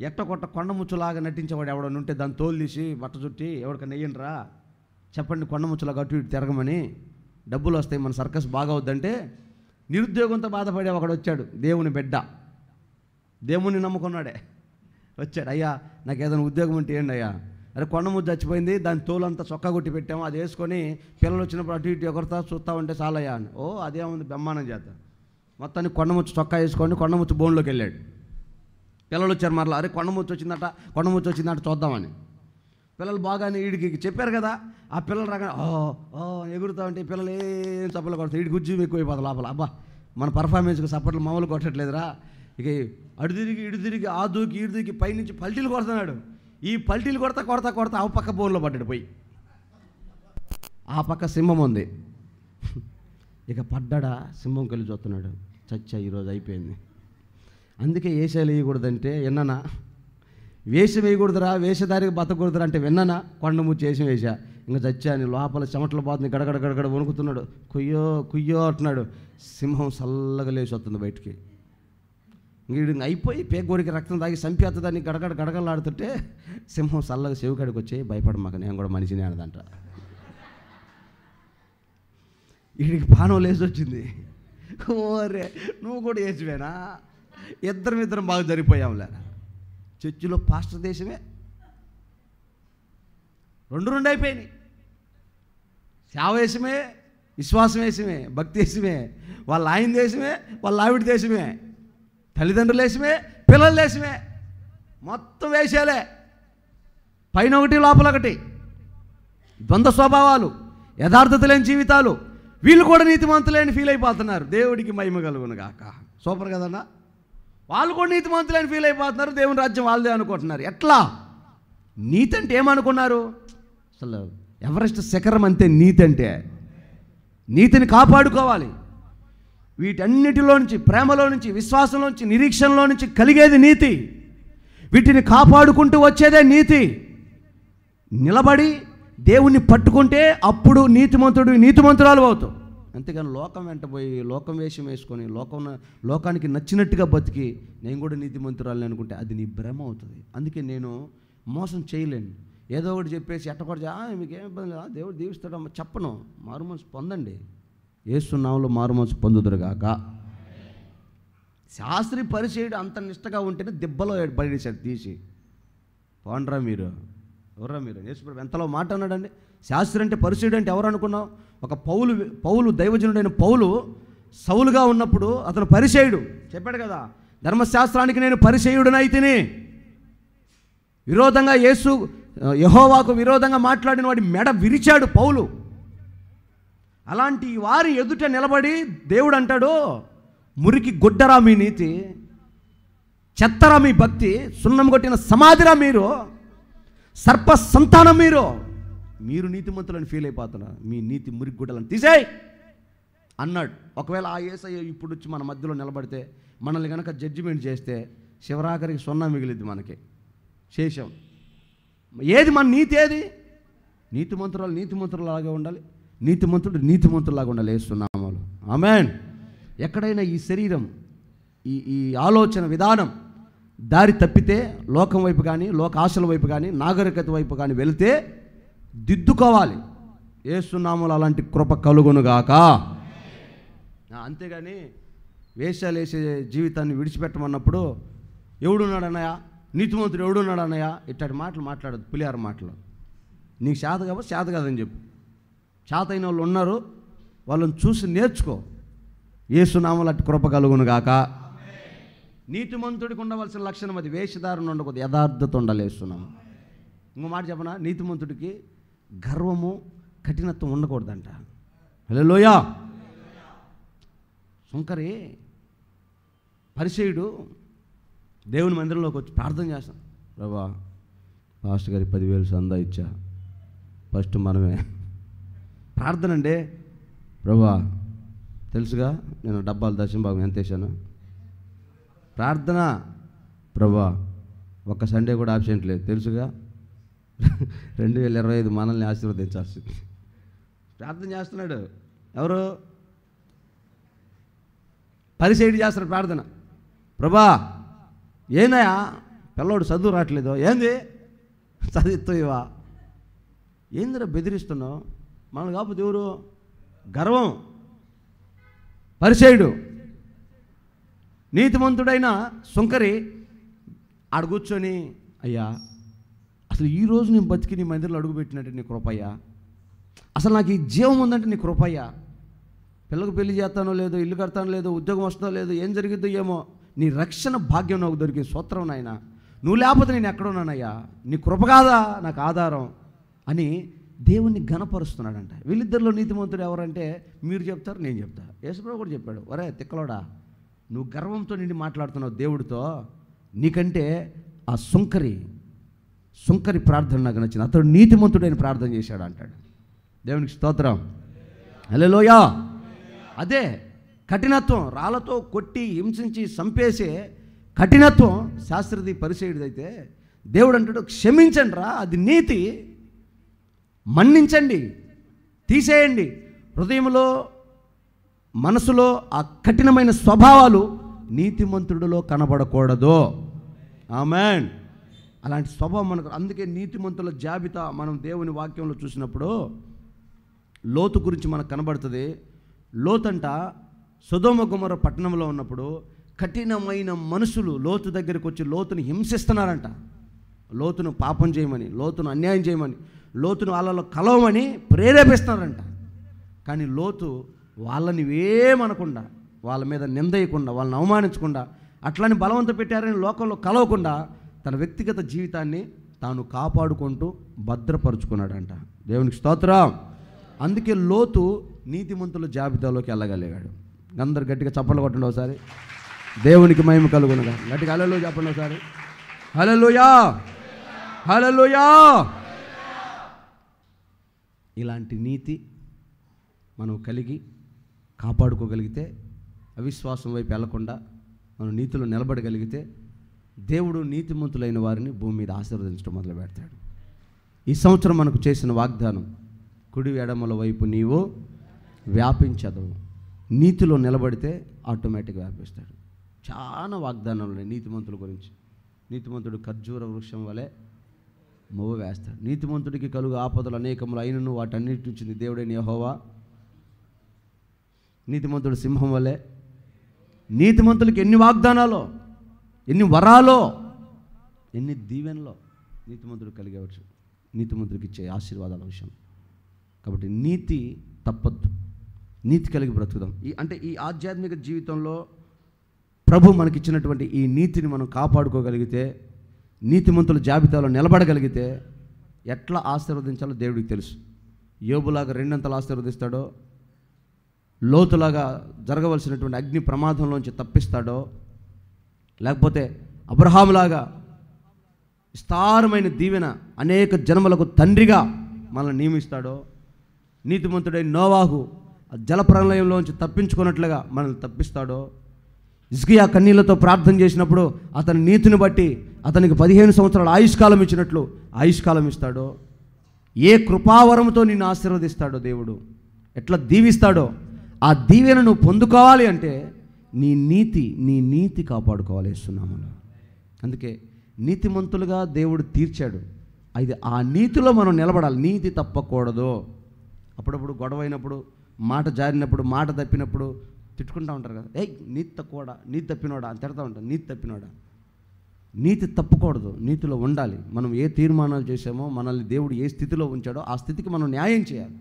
ఎట్ట కొట్ట కొండముచ్చులాగా నటించేవాడు ఎవడని ఉంటే దాన్ని తోలు తీసి బట్ట చుట్టి ఎవరికైనా నెయ్యండిరా, చెప్పండి కొండముచ్చులాగా అటు ఇటు తిరగమని, డబ్బులు వస్తాయి, మన సర్కస్ బాగా అవుద్దంటే నిరుద్యోగంతో బాధపడే ఒకడు వచ్చాడు, దేవుని బిడ్డ, దేవుని నమ్ముకున్నాడే వచ్చాడు. అయ్యా నాకు ఏదైనా ఉద్యోగం ఉంటే ఏంటి అయ్యా? అరే కొండముద్దు చచ్చిపోయింది, దాని తోలంతా చొక్కా కొట్టి పెట్టాము, అది వేసుకొని పిల్లలు వచ్చినప్పుడు అటు ఇటు ఎగురుతా చూస్తూ ఉంటే చాలయ్యా అని. ఓ అదేముంది బ్రహ్మాండం చేత మొత్తానికి కొండముచ్చు చొక్కా వేసుకొని కొండముచ్చు బోన్లోకి వెళ్ళాడు. పిల్లలు వచ్చారు మరలా, అరే కొండముచ్చు వచ్చిందట చూద్దామని. పిల్లలు బాగానే వీడికి చెప్పారు కదా, ఆ పిల్లలు రాగానే ఎగురుతా ఉంటే పిల్లలు ఏం చప్పలు కొడతారు, వీడికి ఉద్యోగం ఎక్కువైపోతుంది లోపల. అబ్బా మన పర్ఫార్మెన్స్కి సపోర్ట్లు మామూలు కొట్టట్లేదురా. ఇక అడు తిరిగి ఇడు తిరిగి ఆ దూకి ఈడు దూకి పైనుంచి పల్టీలు కొడుతున్నాడు. ఈ పల్టీలు కొడతా ఆ పక్క బోన్లో పడ్డాడు పోయి. ఆ పక్క సింహం ఉంది. ఇక పడ్డాడా, సింహం కలిసి చూస్తున్నాడు, చచ్చా ఈరోజు అయిపోయింది. అందుకే వేషాలు వేయకూడదంటే విన్నానా, వేషం వేయకూడదురా, వేషధారికి బతకూడదురా అంటే విన్నానా, కొండముచ్చి వేషం వేసా, ఇంకా చచ్చా అని లోపల చెమటలు పోతుంది, గడగడ వణుకుతున్నాడు, కుయ్యో అంటున్నాడు. సింహం చల్లగా లేచి వస్తుంది బయటికి. వీడు అయిపోయి పేగోరికి రక్తం తాగి చంపేస్తుందని గడగడలాడుతుంటే సింహం చల్లగా చెవికాడికి వచ్చి భయపడమాక నేను కూడా మనిషిని అనదంట. వీడికి పానం లేచి వచ్చింది. ఓరే నువ్వు కూడా వేసివేనా, ఇద్దరం బాగా జరిగిపోయాంలే. చర్చిలో పాస్టర్ దేశమే రెండు అయిపోయినాయి. సేవ దేశమే, విశ్వాసం దేశమే, భక్తి దేశమే, వాళ్ళ ఆయన దేశమే, వాళ్ళ ఆవిడ దేశమే, తల్లిదండ్రుల దేశమే, పిల్లల దేశమే, మొత్తం వేషాలే. పైన ఒకటి లోపల ఒకటి, ద్వంద్వ స్వభావాలు, యథార్థత లేని జీవితాలు. వీళ్ళు కూడా నీతిమంతులేని ఫీల్ అయిపోతున్నారు. దేవుడికి మహిమ కలుగును గాక. సూపర్ కదన్నా. వాళ్ళు కూడా నీతిమంతులేని ఫీల్ అయిపోతున్నారు, దేవుని రాజ్యం వాళ్ళదే అనుకుంటున్నారు. ఎట్లా? నీతి అంటే ఏమనుకున్నారు? అసలు ఎవరెస్ట్ శిఖరం అంతే నీతి అంటే. నీతిని కాపాడుకోవాలి. వీటన్నిటిలో నుంచి, ప్రేమలో నుంచి, విశ్వాసంలో నుంచి, నిరీక్షణలో నుంచి కలిగేది నీతి. వీటిని కాపాడుకుంటూ వచ్చేదే నీతి. నిలబడి దేవుణ్ణి పట్టుకుంటే అప్పుడు నీతిమంతురాలు అవుతావు. అంతేగాని లోకం వెంట పోయి లోకం వేషం వేసుకొని లోకానికి నచ్చినట్టుగా బతికి నేను కూడా నీతిమంతురాలని అనుకుంటే అది నీ భ్రమ అవుతుంది. అందుకే నేను మోసం చేయలేను. ఏదో ఒకటి చెప్పేసి ఎట్టకొడ మీకు ఏం ఇబ్బంది లేదా, దేవుడు దీవిస్తాడమ్మా చెప్పను. మారుమనసు పొందండి, యేసు నామములో మారుమనసు పొందుదురుగాక. శాస్త్రి పరిచయుడు అంత నిష్టగా ఉంటేనే దెబ్బలో పడేశాడు తీసి. పోండ్రా మీరు, ఎవరా మీరు? యేసుప్రభు ఎంతలో మాట అన్నాడండి. శాస్త్రి అంటే పరిచయుడు అంటే ఎవరు అనుకున్నావు? ఒక పౌలు దైవజనుడైన పౌలు సౌలుగా ఉన్నప్పుడు అతను పరిచయుడు. చెప్పాడు కదా, ధర్మశాస్త్రానికి నేను పరిచయుడనైతిని. విరోధంగా యెహోవాకు విరోధంగా మాట్లాడిన వాడి మెడ విరిచాడు పౌలు. అలాంటి వారి ఎదుట నిలబడి దేవుడు అంటాడు, మురికి గుడ్డరా మీ నీతి, చెత్తరా మీ భక్తి, సున్నం కొట్టిన సమాధిరా మీరు, సర్ప సంతానం మీరు నీతిమంతులని ఫీల్ అయిపోతున్నారు, మీ నీతి మురికి గుడ్డలను తీసేయ్ అన్నాడు. ఒకవేళ ఆ యేసయ్య ఇప్పుడు వచ్చి మన మధ్యలో నిలబడితే, మనల్ని కనుక జడ్జిమెంట్ చేస్తే శివరాఖరికి సున్నా మిగిలిద్ది మనకి శేషం. ఏది మన నీతి? ఏది? నీతిమంతులాగా ఉండాలి, నీతిమంతులాగా ఉండాలి యేసునామములో. ఆమేన్. ఎక్కడైనా ఈ శరీరం ఈ ఆలోచన విధానం దారి తప్పితే లోకం వైపు కానీ, లోక ఆశల వైపు కానీ, నాగరికత వైపు కానీ వెళితే దిద్దుకోవాలి. యేసునామములో అలాంటి కృప కలుగునుగాక. అంతేగాని వేషాలు వేసే జీవితాన్ని విడిచిపెట్టమన్నప్పుడు ఎవడున్నాడు నీతిమంతుడు ఎవడున్నాడు అన్నయ్య ఇట్లాంటి మాటలు మాట్లాడదు, పులిహార మాటలు. నీకు చేత కాబట్టి చేత కాదని చెప్పు. చేత అయిన వాళ్ళు ఉన్నారు, వాళ్ళని చూసి నేర్చుకో. యేసునామములో అట్టి కృప కలుగునుగాక. నీతిమంతుడికి ఉండవలసిన లక్షణం అది. వేషధారణ ఉండకూడదు, యథార్థత ఉండాలి యేసునామం. ఇంకో మాట చెప్పనా, నీతిమంతుడికి గర్వము కఠినత్వం ఉండకూడదంట. హల్లెలూయా. సుంకరి పరిచయుడు దేవుని మందిరంలోకి వచ్చి ప్రార్థన చేస్తాం, ప్రభా పాస్టర్ గారి 10,000 సందా ఇచ్చా, ఫస్ట్ మనమే. ప్రార్థన అండి. ప్రభా తెలుసుగా నేను డబ్బాలు దశంభాగం ఎంత వేసాను. ప్రార్థన. ప్రభా ఒక్క సండే కూడా ఆబ్సెంట్ లేదు తెలుసుగా, 2025 మనల్ని ఆశీర్వదించాల్సింది. ప్రార్థన చేస్తున్నాడు. ఎవరు? పరిచయుడు చేస్తున్నాడు ప్రార్థన. ప్రభా ఏందయ్యా పిల్లోడు చదువు రావట్లేదు, ఏంది చదివిస్తావా, ఏందిరా బెదిరిస్తున్నావు, మనం కాకపోతే ఎవరు, గర్వం. పరిసయ్యుడు నీతిమంతుడైన సుంకరి ఆడ కూర్చొని, అయ్యా అసలు ఈరోజు నేను బతికి నీ మందిరంలో అడుగుపెట్టినట్టు నీ కృపయ్యా, అసలు నాకు ఈ జీవం ఉందంటే నీ కృపయ్యా, పిల్లలకు పెళ్లి చేస్తానో లేదో, ఇల్లు కడతానో లేదో, ఉద్యోగం వస్తుందో లేదో, ఏం జరిగిద్దో ఏమో, నీ రక్షణ భాగ్యం నాకు దొరికింది, స్తోత్రం నాయన, నువ్వు లేకపోతే నేను ఎక్కడున్నానయ్యా, నీ కృప కాదా నాకు ఆధారం అని దేవుణ్ణి ఘనపరుస్తున్నాడంట. వీళ్ళిద్దరిలో నీతిమంతుడు ఎవరంటే మీరు చెప్తారు, నేను చెప్తా. యేసుప్రభువు కూడా చెప్పాడు, ఒరే తిక్కలోడా, నువ్వు గర్వంతో నిండి మాట్లాడుతున్నావు దేవుడితో, నీకంటే ఆ సుంకరి ప్రార్థన నాకు నచ్చింది, అతడు నీతిమంతుడైన ప్రార్థన చేశాడు అంటాడు. దేవునికి స్తోత్రం, హల్లెలూయా. అదే కఠినత్వం, రాళ్ళతో కొట్టి హింసించి చంపేసే కఠినత్వం శాస్త్రది పరిసయ్యుడిదైతే దేవుడు అంటాడు, క్షమించండి రా, అది నీతి, మన్నించండి, తీసేయండి. హృదయంలో మనసులో ఆ కఠినమైన స్వభావాలు నీతిమంతుడిలో కనబడకూడదు. ఆమేన్. అలాంటి స్వభావం మనకు, అందుకే నీతిమంతుల జాబితా మనం దేవుని వాక్యంలో చూసినప్పుడు లోతు గురించి మనకు కనబడుతుంది. లోతంట సొదొమ గొమొర్రా పట్టణంలో ఉన్నప్పుడు కఠినమైన మనుషులు లోతు దగ్గరికి వచ్చి లోతుని హింసిస్తున్నారంట, లోతును పాపం చేయమని, లోతును అన్యాయం చేయమని, లోతును వాళ్ళలో కలవమని ప్రేరేపిస్తున్నారంట. కానీ లోతు వాళ్ళని ఏమనకుండా, వాళ్ళ మీద నిందయకుండా, వాళ్ళని అవమానించకుండా, అట్లని బలవంత పెట్టారని లోకంలో కలవకుండా తన వ్యక్తిగత జీవితాన్ని తాను కాపాడుకుంటూ భద్రపరుచుకున్నాడంట. దేవునికి స్తోత్రం. అందుకే లోతు నీతిమంతుల జాబితాలోకి వెళ్ళగలిగాడు. అందరు గట్టిగా చప్పట్లు కొట్టండి ఒకసారి, దేవునికి మహిమ కలుగునుగా. గట్టిగా హల్లెలూయా చెప్పండి ఒకసారి, హల్లెలూయా, హల్లెలూయా. ఇలాంటి నీతి మనం కలిగి కాపాడుకోగలిగితే, అవిశ్వాసం వైపు వెళ్లకుండా మనం నీతిలో నిలబడగలిగితే, దేవుడు నీతిమంతులైన వారిని భూమి మీద ఆశీర్వదించడం మొదలు పెడతాడు. ఈ సంవత్సరం మనకు చేసిన వాగ్దానం, కుడి ఎడమల వైపు నీవు వ్యాపించదు. నీతిలో నిలబడితే ఆటోమేటిక్గా వ్యాపిస్తాడు. చాలా వాగ్దానాలు ఉన్నాయి నీతిమంతుల గురించి. నీతిమంతుడు ఖర్జూర వృక్షం వలె మొవ్వ వేస్తాడు. నీతిమంతుడికి కలుగు ఆపదలు అనేకములు అయినను వాటన్నిటి నుంచి దేవుడైన యెహోవా. నీతిమంతుడు సింహం వలె. నీతిమంతులకి ఎన్ని వాగ్దానాలో, ఎన్ని వరాలో, ఎన్ని దీవెనలో నీతిమంతుడు కలిగవచ్చు. నీతిమంతుడికి ఇచ్చే ఆశీర్వాదాల విషయం. కాబట్టి నీతి తప్పద్దు, నీతి కలిగి బ్రతుకుదాం. ఈ ఆధ్యాత్మిక జీవితంలో ప్రభు మనకిచ్చినటువంటి ఈ నీతిని మనం కాపాడుకోగలిగితే, నీతిమంతుల జాబితాలో నిలబడగలిగితే ఎట్లా ఆశీర్వదించాలో దేవుడికి తెలుసు. యోబులాగా రెండంతలు ఆశీర్వదిస్తాడో, లోతులాగా జరగవలసినటువంటి అగ్ని ప్రమాదంలోంచి తప్పిస్తాడో, లేకపోతే అబ్రహాములాగా విస్తారమైన దీవెన అనేక జన్మలకు తండ్రిగా మనల్ని నియమిస్తాడో, నీతిమంతుడైన నోవాహు జలప్రలయంలోంచి తప్పించుకున్నట్లుగా మనల్ని తప్పిస్తాడో, హిజ్కియా కన్నీళ్లతో ప్రార్థన చేసినప్పుడు అతని నీతిని బట్టి అతనికి 15 సంవత్సరాల ఆయుష్కాలం ఇచ్చినట్లు ఆయుష్కాలం ఇస్తాడో, ఏ కృపావరంతో నిన్ను ఆశీర్వదిస్తాడో దేవుడు, ఎట్లా దీవిస్తాడో, ఆ దీవెన నువ్వు పొందుకోవాలి అంటే నీ నీతి కాపాడుకోవాలి యేసునామములో. అందుకే నీతిమంతులుగా దేవుడు తీర్చాడు. అయితే ఆ నీతిలో మనం నిలబడాలి, నీతి తప్పకూడదు. అప్పుడప్పుడు గొడవ అయినప్పుడు, మాట జారినప్పుడు, మాట తప్పినప్పుడు తిట్టుకుంటూ ఉంటారు కదా, ఏయ్ నీతి తక్కువడా, నీతి తప్పినోడా అని తిడతా ఉంటారు. నీతి తప్పినోడా, నీతి తప్పకూడదు, నీతిలో ఉండాలి. మనం ఏ తీర్మానాలు చేసామో, మనల్ని దేవుడు ఏ స్థితిలో ఉంచాడో ఆ స్థితికి మనం న్యాయం చేయాలి.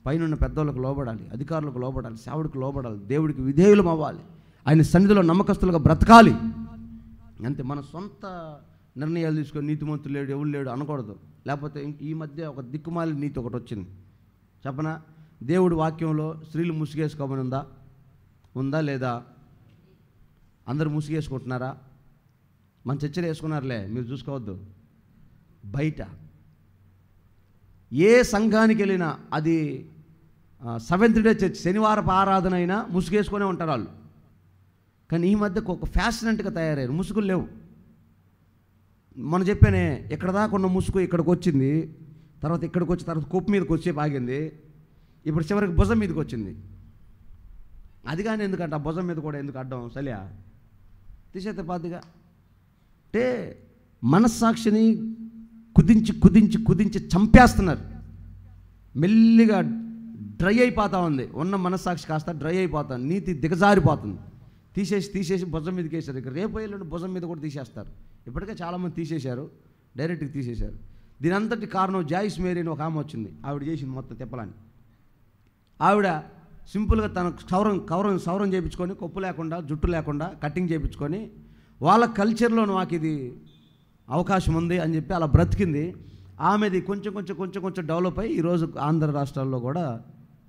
పైన పెద్దోళ్ళకు లోబడాలి, అధికారులకు లోబడాలి, సేవడికి లోబడాలి, దేవుడికి విధేయులం అవ్వాలి, ఆయన సన్నిధిలో నమ్మకస్తులుగా బ్రతకాలి. అంతే. మన సొంత నిర్ణయాలు తీసుకొని నీతిమంతులు లేడు, ఎవరు లేడు అనకూడదు. లేకపోతే ఈ మధ్య ఒక దిక్కుమాలి నీతి ఒకటి వచ్చింది చెప్పనా. దేవుడి వాక్యంలో స్త్రీలు ముసుగేసుకోమని ఉందా లేదా? అందరూ ముసుగేసుకుంటున్నారా? మన చర్చలు వేసుకున్నారులే, మీరు చూసుకోవద్దు. బయట ఏ సంఘానికి వెళ్ళినా, అది సెవెంత్ డే చర్చ్, శనివారపు ఆరాధన అయినా ముసుగేసుకునే ఉంటారు వాళ్ళు. కానీ ఈ మధ్య ఒక ఫ్యాషనెంట్గా తయారయ్యారు, ముసుగులు లేవు. మనం చెప్పానే, ఇక్కడ దాకా ఉన్న ముసుగు ఇక్కడికి వచ్చింది, తర్వాత ఇక్కడికి వచ్చి, తర్వాత కొప్పు మీదకి వచ్చే ఆగింది, ఇప్పుడు చివరికి భుజం మీదకి వచ్చింది. అది కానీ ఎందుకంటే ఆ భుజం మీద కూడా ఎందుకు అడ్డం సలియా తీసేస్తే పాతిగా అంటే మనస్సాక్షిని కుదించి కుదించి కుదించి చంపేస్తున్నారు. మెల్లిగా డ్రై అయిపోతూ ఉంది. ఉన్న మనస్సాక్షి కాస్త డ్రై అయిపోతుంది. నీతి దిగజారిపోతుంది. తీసేసి భుజం మీదకి వేశారు. ఇక రేపు ఎల్లుండి భుజం మీద కూడా తీసేస్తారు. ఇప్పటికే చాలామంది తీసేశారు, డైరెక్ట్గా తీసేశారు. దీని అంతటి కారణం జాయిస్ మేరీ అని ఒక ఆమె వచ్చింది. ఆవిడ చేసింది మొత్తం తిప్పలాన్ని. ఆవిడ సింపుల్గా తన సౌరం చేయించుకొని, కొప్పు లేకుండా, జుట్టు లేకుండా కటింగ్ చేయించుకొని, వాళ్ళ కల్చర్లో మాకు ఇది అవకాశం ఉంది అని చెప్పి అలా బ్రతికింది. ఆమెది కొంచెం డెవలప్ అయ్యి ఈరోజు ఆంధ్ర రాష్ట్రాల్లో కూడా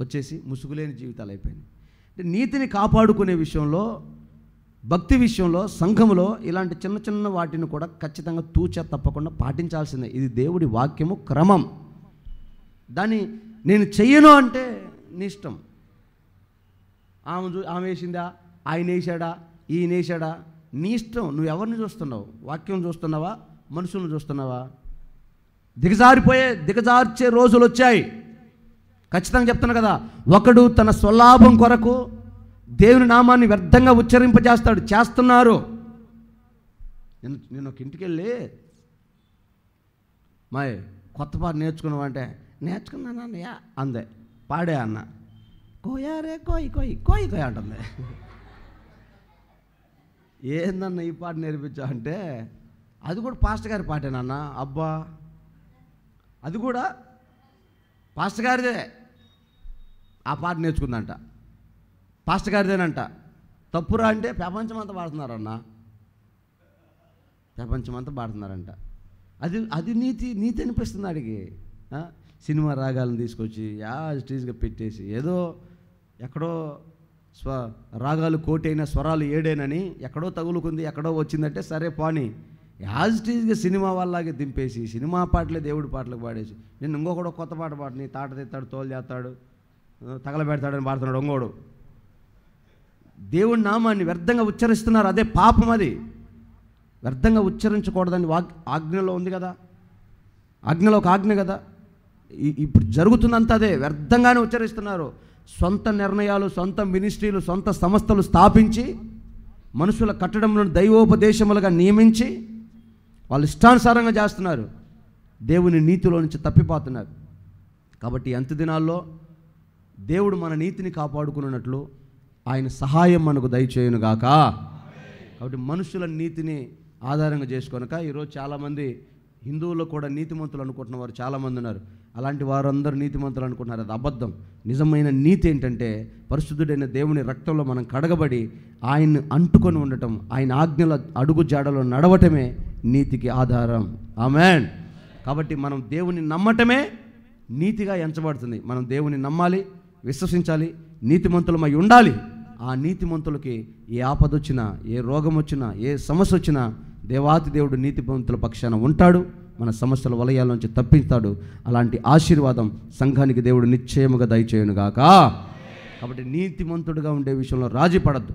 వచ్చేసి ముసుగులేని జీవితాలు అయిపోయినాయి. అంటే నీతిని కాపాడుకునే విషయంలో, భక్తి విషయంలో, సంఘంలో ఇలాంటి చిన్న చిన్న వాటిని కూడా ఖచ్చితంగా తూచా తప్పకుండా పాటించాల్సిందే. ఇది దేవుడి వాక్యము, క్రమం. దాన్ని నేను చెయ్యను అంటే నీ ఇష్టం. ఆమె వేసిందా, ఆయన వేసాడా, ఈయన వేసాడా, నీ ఇష్టం. నువ్వు ఎవరిని చూస్తున్నావు? వాక్యం చూస్తున్నావా, మనుషులను చూస్తున్నావా? దిగజార్చే రోజులు వచ్చాయి. ఖచ్చితంగా చెప్తున్నా కదా. ఒకడు తన స్వలాభం కొరకు దేవుని నామాన్ని వ్యర్థంగా ఉచ్చరింపజేస్తాడు. చేస్తున్నారు. నేను ఒక ఇంటికి వెళ్ళి మాయ్ కొత్త పాట నేర్చుకున్నావు అంటే, నేర్చుకున్నానన్నయ్య అందే. పాడే అన్న. కోయారే కోయి కోయి కోయి కోయి అంటుంది. ఏందన్న ఈ పాట నేర్పించా అంటే, అది కూడా పాస్టర్ గారి పాటేనన్న. అబ్బా, అది కూడా పాస్టర్ గారిదే. ఆ పాట నేర్చుకుందంట, పాస్టర్ గారిదేనంట. తప్పురా అంటే ప్రపంచమంతా పాడుతున్నారన్న, ప్రపంచమంతా పాడుతున్నారంట. అది నీతి అనిపిస్తుంది అడిగి. సినిమా రాగాలను తీసుకొచ్చి స్టేజ్గా పెట్టేసి ఏదో ఎక్కడో రాగాలు కోటైన స్వరాలు ఏడేనని ఎక్కడో తగులుకుంది, ఎక్కడో వచ్చిందంటే సరే పోనీ, స్టేజ్గా సినిమా వాళ్ళలాగే దింపేసి సినిమా పాటలే దేవుడి పాటలకు పాడేసి, నేను ఇంకొకడు కొత్త పాట పాటని తాట తెస్తాడు, తోలు చేస్తాడు, తగలబెడతాడని పాడుతున్నాడు ఇంకోడు. దేవుడి నామాన్ని వ్యర్థంగా ఉచ్చరిస్తున్నారు. అదే పాపం. అది వ్యర్థంగా ఉచ్చరించకూడదని ఆజ్ఞలో ఉంది కదా. ఆజ్ఞలో ఒక ఆజ్ఞ కదా. ఇప్పుడు జరుగుతుందంతా అదే. వ్యర్థంగానే ఉచ్చరిస్తున్నారు. సొంత నిర్ణయాలు, సొంత మినిస్ట్రీలు, సొంత సంస్థలు స్థాపించి మనుషుల కట్టడంలో దైవోపదేశములుగా నియమించి వాళ్ళు ఇష్టానుసారంగా చేస్తున్నారు. దేవుని నీతిలో నుంచి తప్పిపోతున్నారు. కాబట్టి అంత్య దినాల్లో దేవుడు మన నీతిని కాపాడుకున్నట్లు ఆయన సహాయం మనకు దయచేయునుగాక. కాబట్టి మనుషుల నీతిని ఆధారంగా చేసుకొనక ఈరోజు చాలామంది హిందువులు కూడా నీతిమంతులు అనుకుంటున్న వారు చాలామంది ఉన్నారు. అలాంటి వారందరూ నీతిమంతులు అనుకుంటున్నారు. అది అబద్ధం. నిజమైన నీతి ఏంటంటే పరిశుద్ధుడైన దేవుని రక్తంలో మనం కడగబడి ఆయన్ని అంటుకొని ఉండటం, ఆయన ఆజ్ఞల అడుగు జాడలో నడవటమే నీతికి ఆధారం. ఆమేన్. కాబట్టి మనం దేవుని నమ్మటమే నీతిగా ఎంచబడుతుంది. మనం దేవుని నమ్మాలి, విశ్వసించాలి, నీతిమంతులమై ఉండాలి. ఆ నీతిమంతులకి ఏ ఆపద వచ్చినా, ఏ రోగం వచ్చినా, ఏ సమస్య వచ్చినా దేవాతి దేవుడు నీతిమంతుల పక్షాన ఉంటాడు. మన సమస్యల వలయాల నుంచి తప్పిస్తాడు. అలాంటి ఆశీర్వాదం సంఘానికి దేవుడు నిశ్చయముగా దయచేయునుగాక. కాబట్టి నీతిమంతుడిగా ఉండే విషయంలో రాజీ పడద్దు.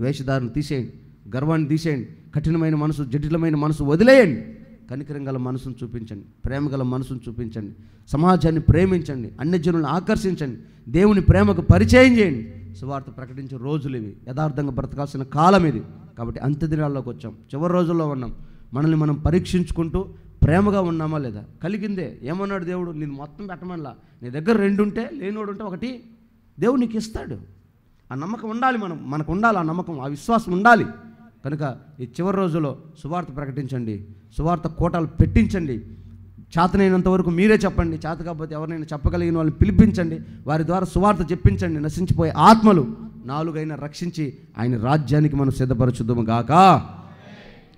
వేషధారణ తీసేయండి, గర్వాన్ని తీసేయండి, కఠినమైన మనసు, జటిలమైన మనసు వదిలేయండి. కనికరం గల మనసును చూపించండి, ప్రేమ గల మనసును చూపించండి, సమాజాన్ని ప్రేమించండి, అన్యజనులను ఆకర్షించండి, దేవుని ప్రేమకు పరిచయం చేయండి. సువార్త ప్రకటించే రోజులు ఇవి. యథార్థంగా బ్రతకాల్సిన కాలం ఇది. కాబట్టి అంత్య దినాల్లోకి వచ్చాం, చివరి రోజుల్లో ఉన్నాం. మనల్ని మనం పరీక్షించుకుంటూ ప్రేమగా ఉన్నామా లేదా? కలిగిందే. ఏమన్నాడు దేవుడు? నేను మొత్తం పెట్టమనిలా. నీ దగ్గర 2 ఉంటే, లేనివాడు ఉంటే 1 దేవుడు నీకు ఇస్తాడు. ఆ నమ్మకం ఉండాలి. మనకు ఉండాలి ఆ నమ్మకం, ఆ విశ్వాసం ఉండాలి. కనుక ఈ చివరి రోజుల్లో సువార్త ప్రకటించండి, సువార్త కోటాలు పెట్టించండి. చేతనైనంత వరకు మీరే చెప్పండి. చేత కాకపోతే ఎవరినైనా చెప్పగలిగిన వాళ్ళని పిలిపించండి. వారి ద్వారా సువార్త చెప్పించండి. నశించిపోయే ఆత్మలు 4 అయినా రక్షించి ఆయన రాజ్యానికి మనం సిద్ధపరచుద్దాము గాక.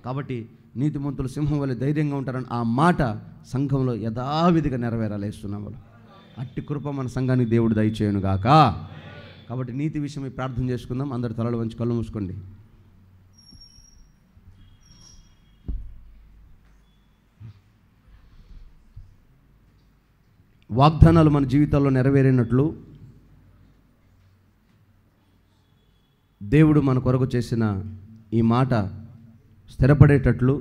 కాబట్టి నీతిమంతులు సింహం వలె ధైర్యంగా ఉంటారని ఆ మాట సంఘంలో యథావిధిగా నెరవేరాలేస్తున్నాము. అట్టి కృప మన సంఘానికి దేవుడు దయచేయును గాక. కాబట్టి నీతి విషయమై ప్రార్థన చేసుకుందాం. అందరి తలలు వంచి కళ్ళు మూసుకోండి. వాగ్దానాలు మన జీవితాల్లో నెరవేరినట్లు దేవుడు మన కొరకు చేసిన ఈ మాట స్థిరపడేటట్లు,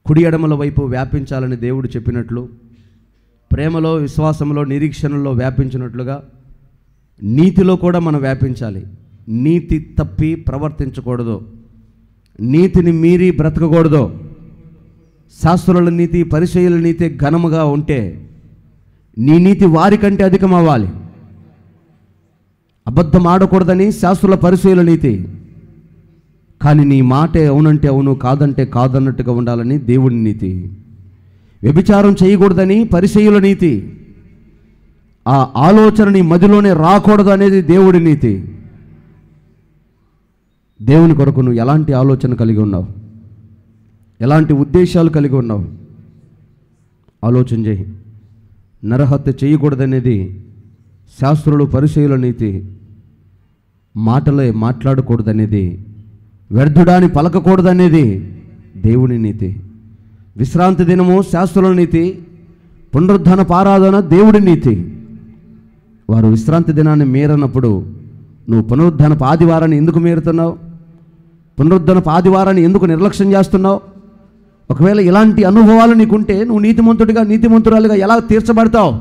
కుడి ఎడమల వైపు వ్యాపించాలని దేవుడు చెప్పినట్లు, ప్రేమలో, విశ్వాసంలో, నిరీక్షణలో వ్యాపించినట్లుగా నీతిలో కూడా మనం వ్యాపించాలి. నీతి తప్పి ప్రవర్తించకూడదు, నీతిని మీరి బ్రతకకూడదు. శాస్త్రుల నీతి పరిసయ్యుల నీతి ఘనముగా ఉంటే నీ నీతి వారికంటే అధికం అవ్వాలి. అబద్ధం ఆడకూడదని శాస్త్రుల పరిసయ్యుల నీతి, కానీ నీ మాటే అవునంటే అవును కాదంటే కాదన్నట్టుగా ఉండాలని దేవుని నీతి. వ్యభిచారం చేయకూడదని పరిసయ్యుల నీతి, ఆ ఆలోచన నీ మదిలోనే రాకూడదు అనేది దేవుడి నీతి. దేవుని కొరకు నువ్వు ఎలాంటి ఆలోచన కలిగి ఉన్నావు, ఎలాంటి ఉద్దేశాలు కలిగి ఉన్నావు ఆలోచన చేయి. నరహత్య చేయకూడదనేది శాస్త్రులు పరిసయ్యుల నీతి, మాటలే మాట్లాడకూడదనేది, వ్యర్థుడాని పలకకూడదనేది దేవుని నీతి. విశ్రాంతి దినము శాస్త్రుల నీతి, పునరుద్ధానపు ఆరాధన దేవుడి నీతి. వారు విశ్రాంతి దినాన్ని మీరన్నప్పుడు నువ్వు పునరుద్ధానపు ఆదివారాన్ని ఎందుకు మీరుతున్నావు? పునరుద్ధానపు ఆదివారాన్ని ఎందుకు నిర్లక్ష్యం చేస్తున్నావు? ఒకవేళ ఇలాంటి అనుభవాలు నీకుంటే నువ్వు నీతిమంతుడిగా నీతిమంతురాలుగా ఎలా తీర్చబడతావు?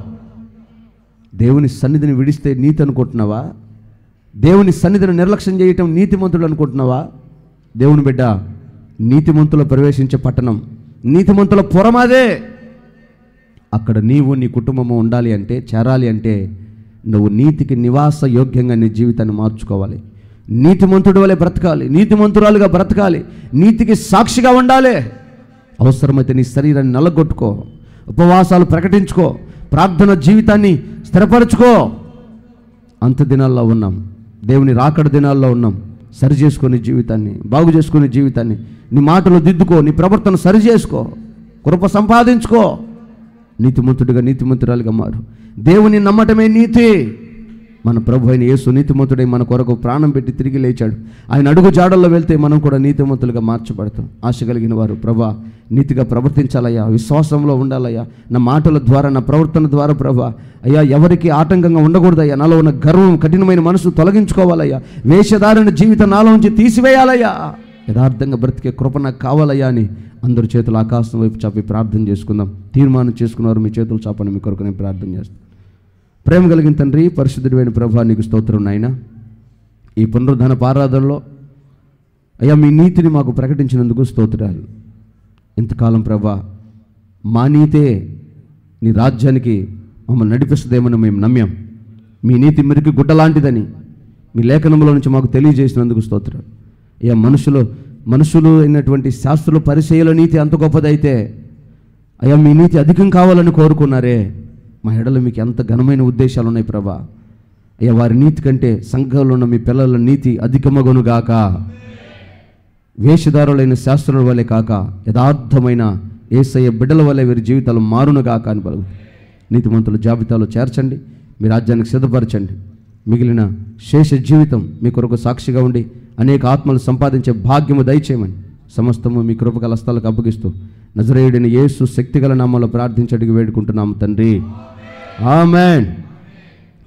దేవుని సన్నిధిని విడిస్తే నీతి అనుకుంటున్నావా? దేవుని సన్నిధిని నిర్లక్ష్యం చేయటం నీతిమంతుడు అనుకుంటున్నావా? దేవుని బిడ్డ, నీతిమంతులు ప్రవేశించే పట్టణం, నీతిమంతుల పురమాదే. అక్కడ నీవు నీ కుటుంబము ఉండాలి అంటే, చేరాలి అంటే నువ్వు నీతికి నివాస యోగ్యంగా నీ జీవితాన్ని మార్చుకోవాలి. నీతిమంతుడి వలె బ్రతకాలి, నీతిమంతురాలుగా బ్రతకాలి, నీతికి సాక్షిగా ఉండాలి. అవసరమైతే నీ శరీరాన్ని నలగొట్టుకో, ఉపవాసాలు ప్రకటించుకో, ప్రార్థన జీవితాన్ని స్థిరపరచుకో. అంత దినాల్లో ఉన్నాం, దేవుని రాకడ దినాల్లో ఉన్నాం. సరి చేసుకొని జీవితాన్ని, బాగు చేసుకునే జీవితాన్ని, నీ మాటలు దిద్దుకో, నీ ప్రవర్తన సరి చేసుకో, కృప సంపాదించుకో, నీతిమంతుడిగా నీతిమంతురాలుగా మారు. దేవుని నమ్మటమే నీతి. మన ప్రభు అయిన యేసు నీతిమంతుడై మన కొరకు ప్రాణం పెట్టి తిరిగి లేచాడు. ఆయన అడుగు జాడల్లో వెళ్తే మనం కూడా నీతిమంతులుగా మార్చబడతాం. ఆశ కలిగిన వారు, ప్రభా నీతిగా ప్రవర్తించాలయ్యా, విశ్వాసంలో ఉండాలయ్యా, నా మాటల ద్వారా నా ప్రవర్తన ద్వారా ప్రభా అయ్యా ఎవరికి ఆటంకంగా ఉండకూడదయ్యా. నాలో ఉన్న గర్వం, కఠినమైన మనసు తొలగించుకోవాలయ్యా. వేషధారణ జీవితం నాలో నుంచి తీసివేయాలయ్యా. యథార్థంగా బ్రతికే కృప నాకు కావాలయ్యా అని అందరి చేతులు ఆకాశం వైపు చాపి ప్రార్థన చేసుకుందాం. తీర్మానం చేసుకున్నవారు మీ చేతులు చాపని మీ కొరకు నేను ప్రార్థన చేస్తాను. ప్రేమ కలిగిన తండ్రి, పరిశుద్ధుడైన ప్రభా నీకు స్తోత్రం నాయన. ఈ పునరుద్ధానపు ఆరాధనలో అయ్యా మీ నీతిని మాకు ప్రకటించినందుకు స్తోత్రాలు. ఇంతకాలం ప్రభా మా నీతే నీ రాజ్యానికి మమ్మల్ని నడిపిస్తుందేమని మేము నమ్మాం. మీ నీతి మెరికి గుడ్డలాంటిదని మీ లేఖనంలో నుంచి మాకు తెలియజేసినందుకు స్తోత్రాలు. అయ్యా మనుషులు అయినటువంటి శాస్త్రులు పరిచయాల నీతి అంత గొప్పదైతే అయ్యా మీ నీతి అధికం కావాలని కోరుకున్నారే. మా ఎడల మీకు ఎంత ఘనమైన ఉద్దేశాలు ఉన్నాయి ప్రభా. అయ్యా వారి నీతి కంటే సంఘంలో ఉన్న మీ పిల్లల నీతి అధికమగునుగాక. వేషధారులైన శాస్త్రుల వలె కాక యథార్థమైన యేసయ్య బిడ్డల వలె వీరి జీవితాలు మారునుగాక అని పలుకు. నీతిమంతుల జాబితాలో చేర్చండి, మీ రాజ్యానికి సిద్ధపరచండి. మిగిలిన శేష జీవితం మీ కొరకు సాక్షిగా ఉండి అనేక ఆత్మలు సంపాదించే భాగ్యము దయచేయమని సమస్తము మీ కృపగల హస్తాలకు అప్పగిస్తూ నజరేయుడైన యేసు శక్తిగల నామములో ప్రార్థించడికి వేడుకుంటున్నాము తండ్రి, ఆమేన్.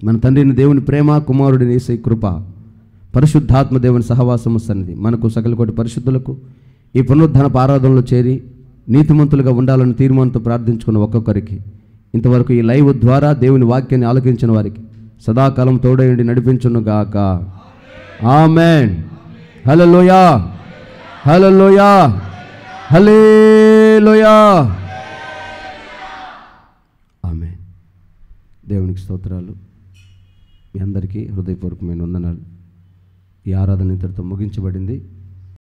మన తండ్రిని దేవుని ప్రేమ, కుమారుడిని యేసయ్య కృప, పరిశుద్ధాత్మ దేవుని సహవాసము సన్నిధి మనకు సకల కోటి పరిశుద్ధులకు ఈ పునరుద్ధానపు ఆరాధనలో చేరి నీతిమంతులుగా ఉండాలని తీర్మానంతో ప్రార్థించుకున్న ఒక్కొక్కరికి, ఇంతవరకు ఈ లైవ్ ద్వారా దేవుని వాక్యాన్ని ఆలకించిన వారికి సదాకాలం తోడయుండి నడిపించునుగాక. ఆమేన్. హల్లెలూయా, హల్లెలూయా, హల్లెలూయా. ఆమేన్. దేవునికి స్తోత్రాలు. మీ అందరికీ హృదయపూర్వకమైన వందనాలు. ఈ ఆరాధన ఇంతటితో ముగించబడింది.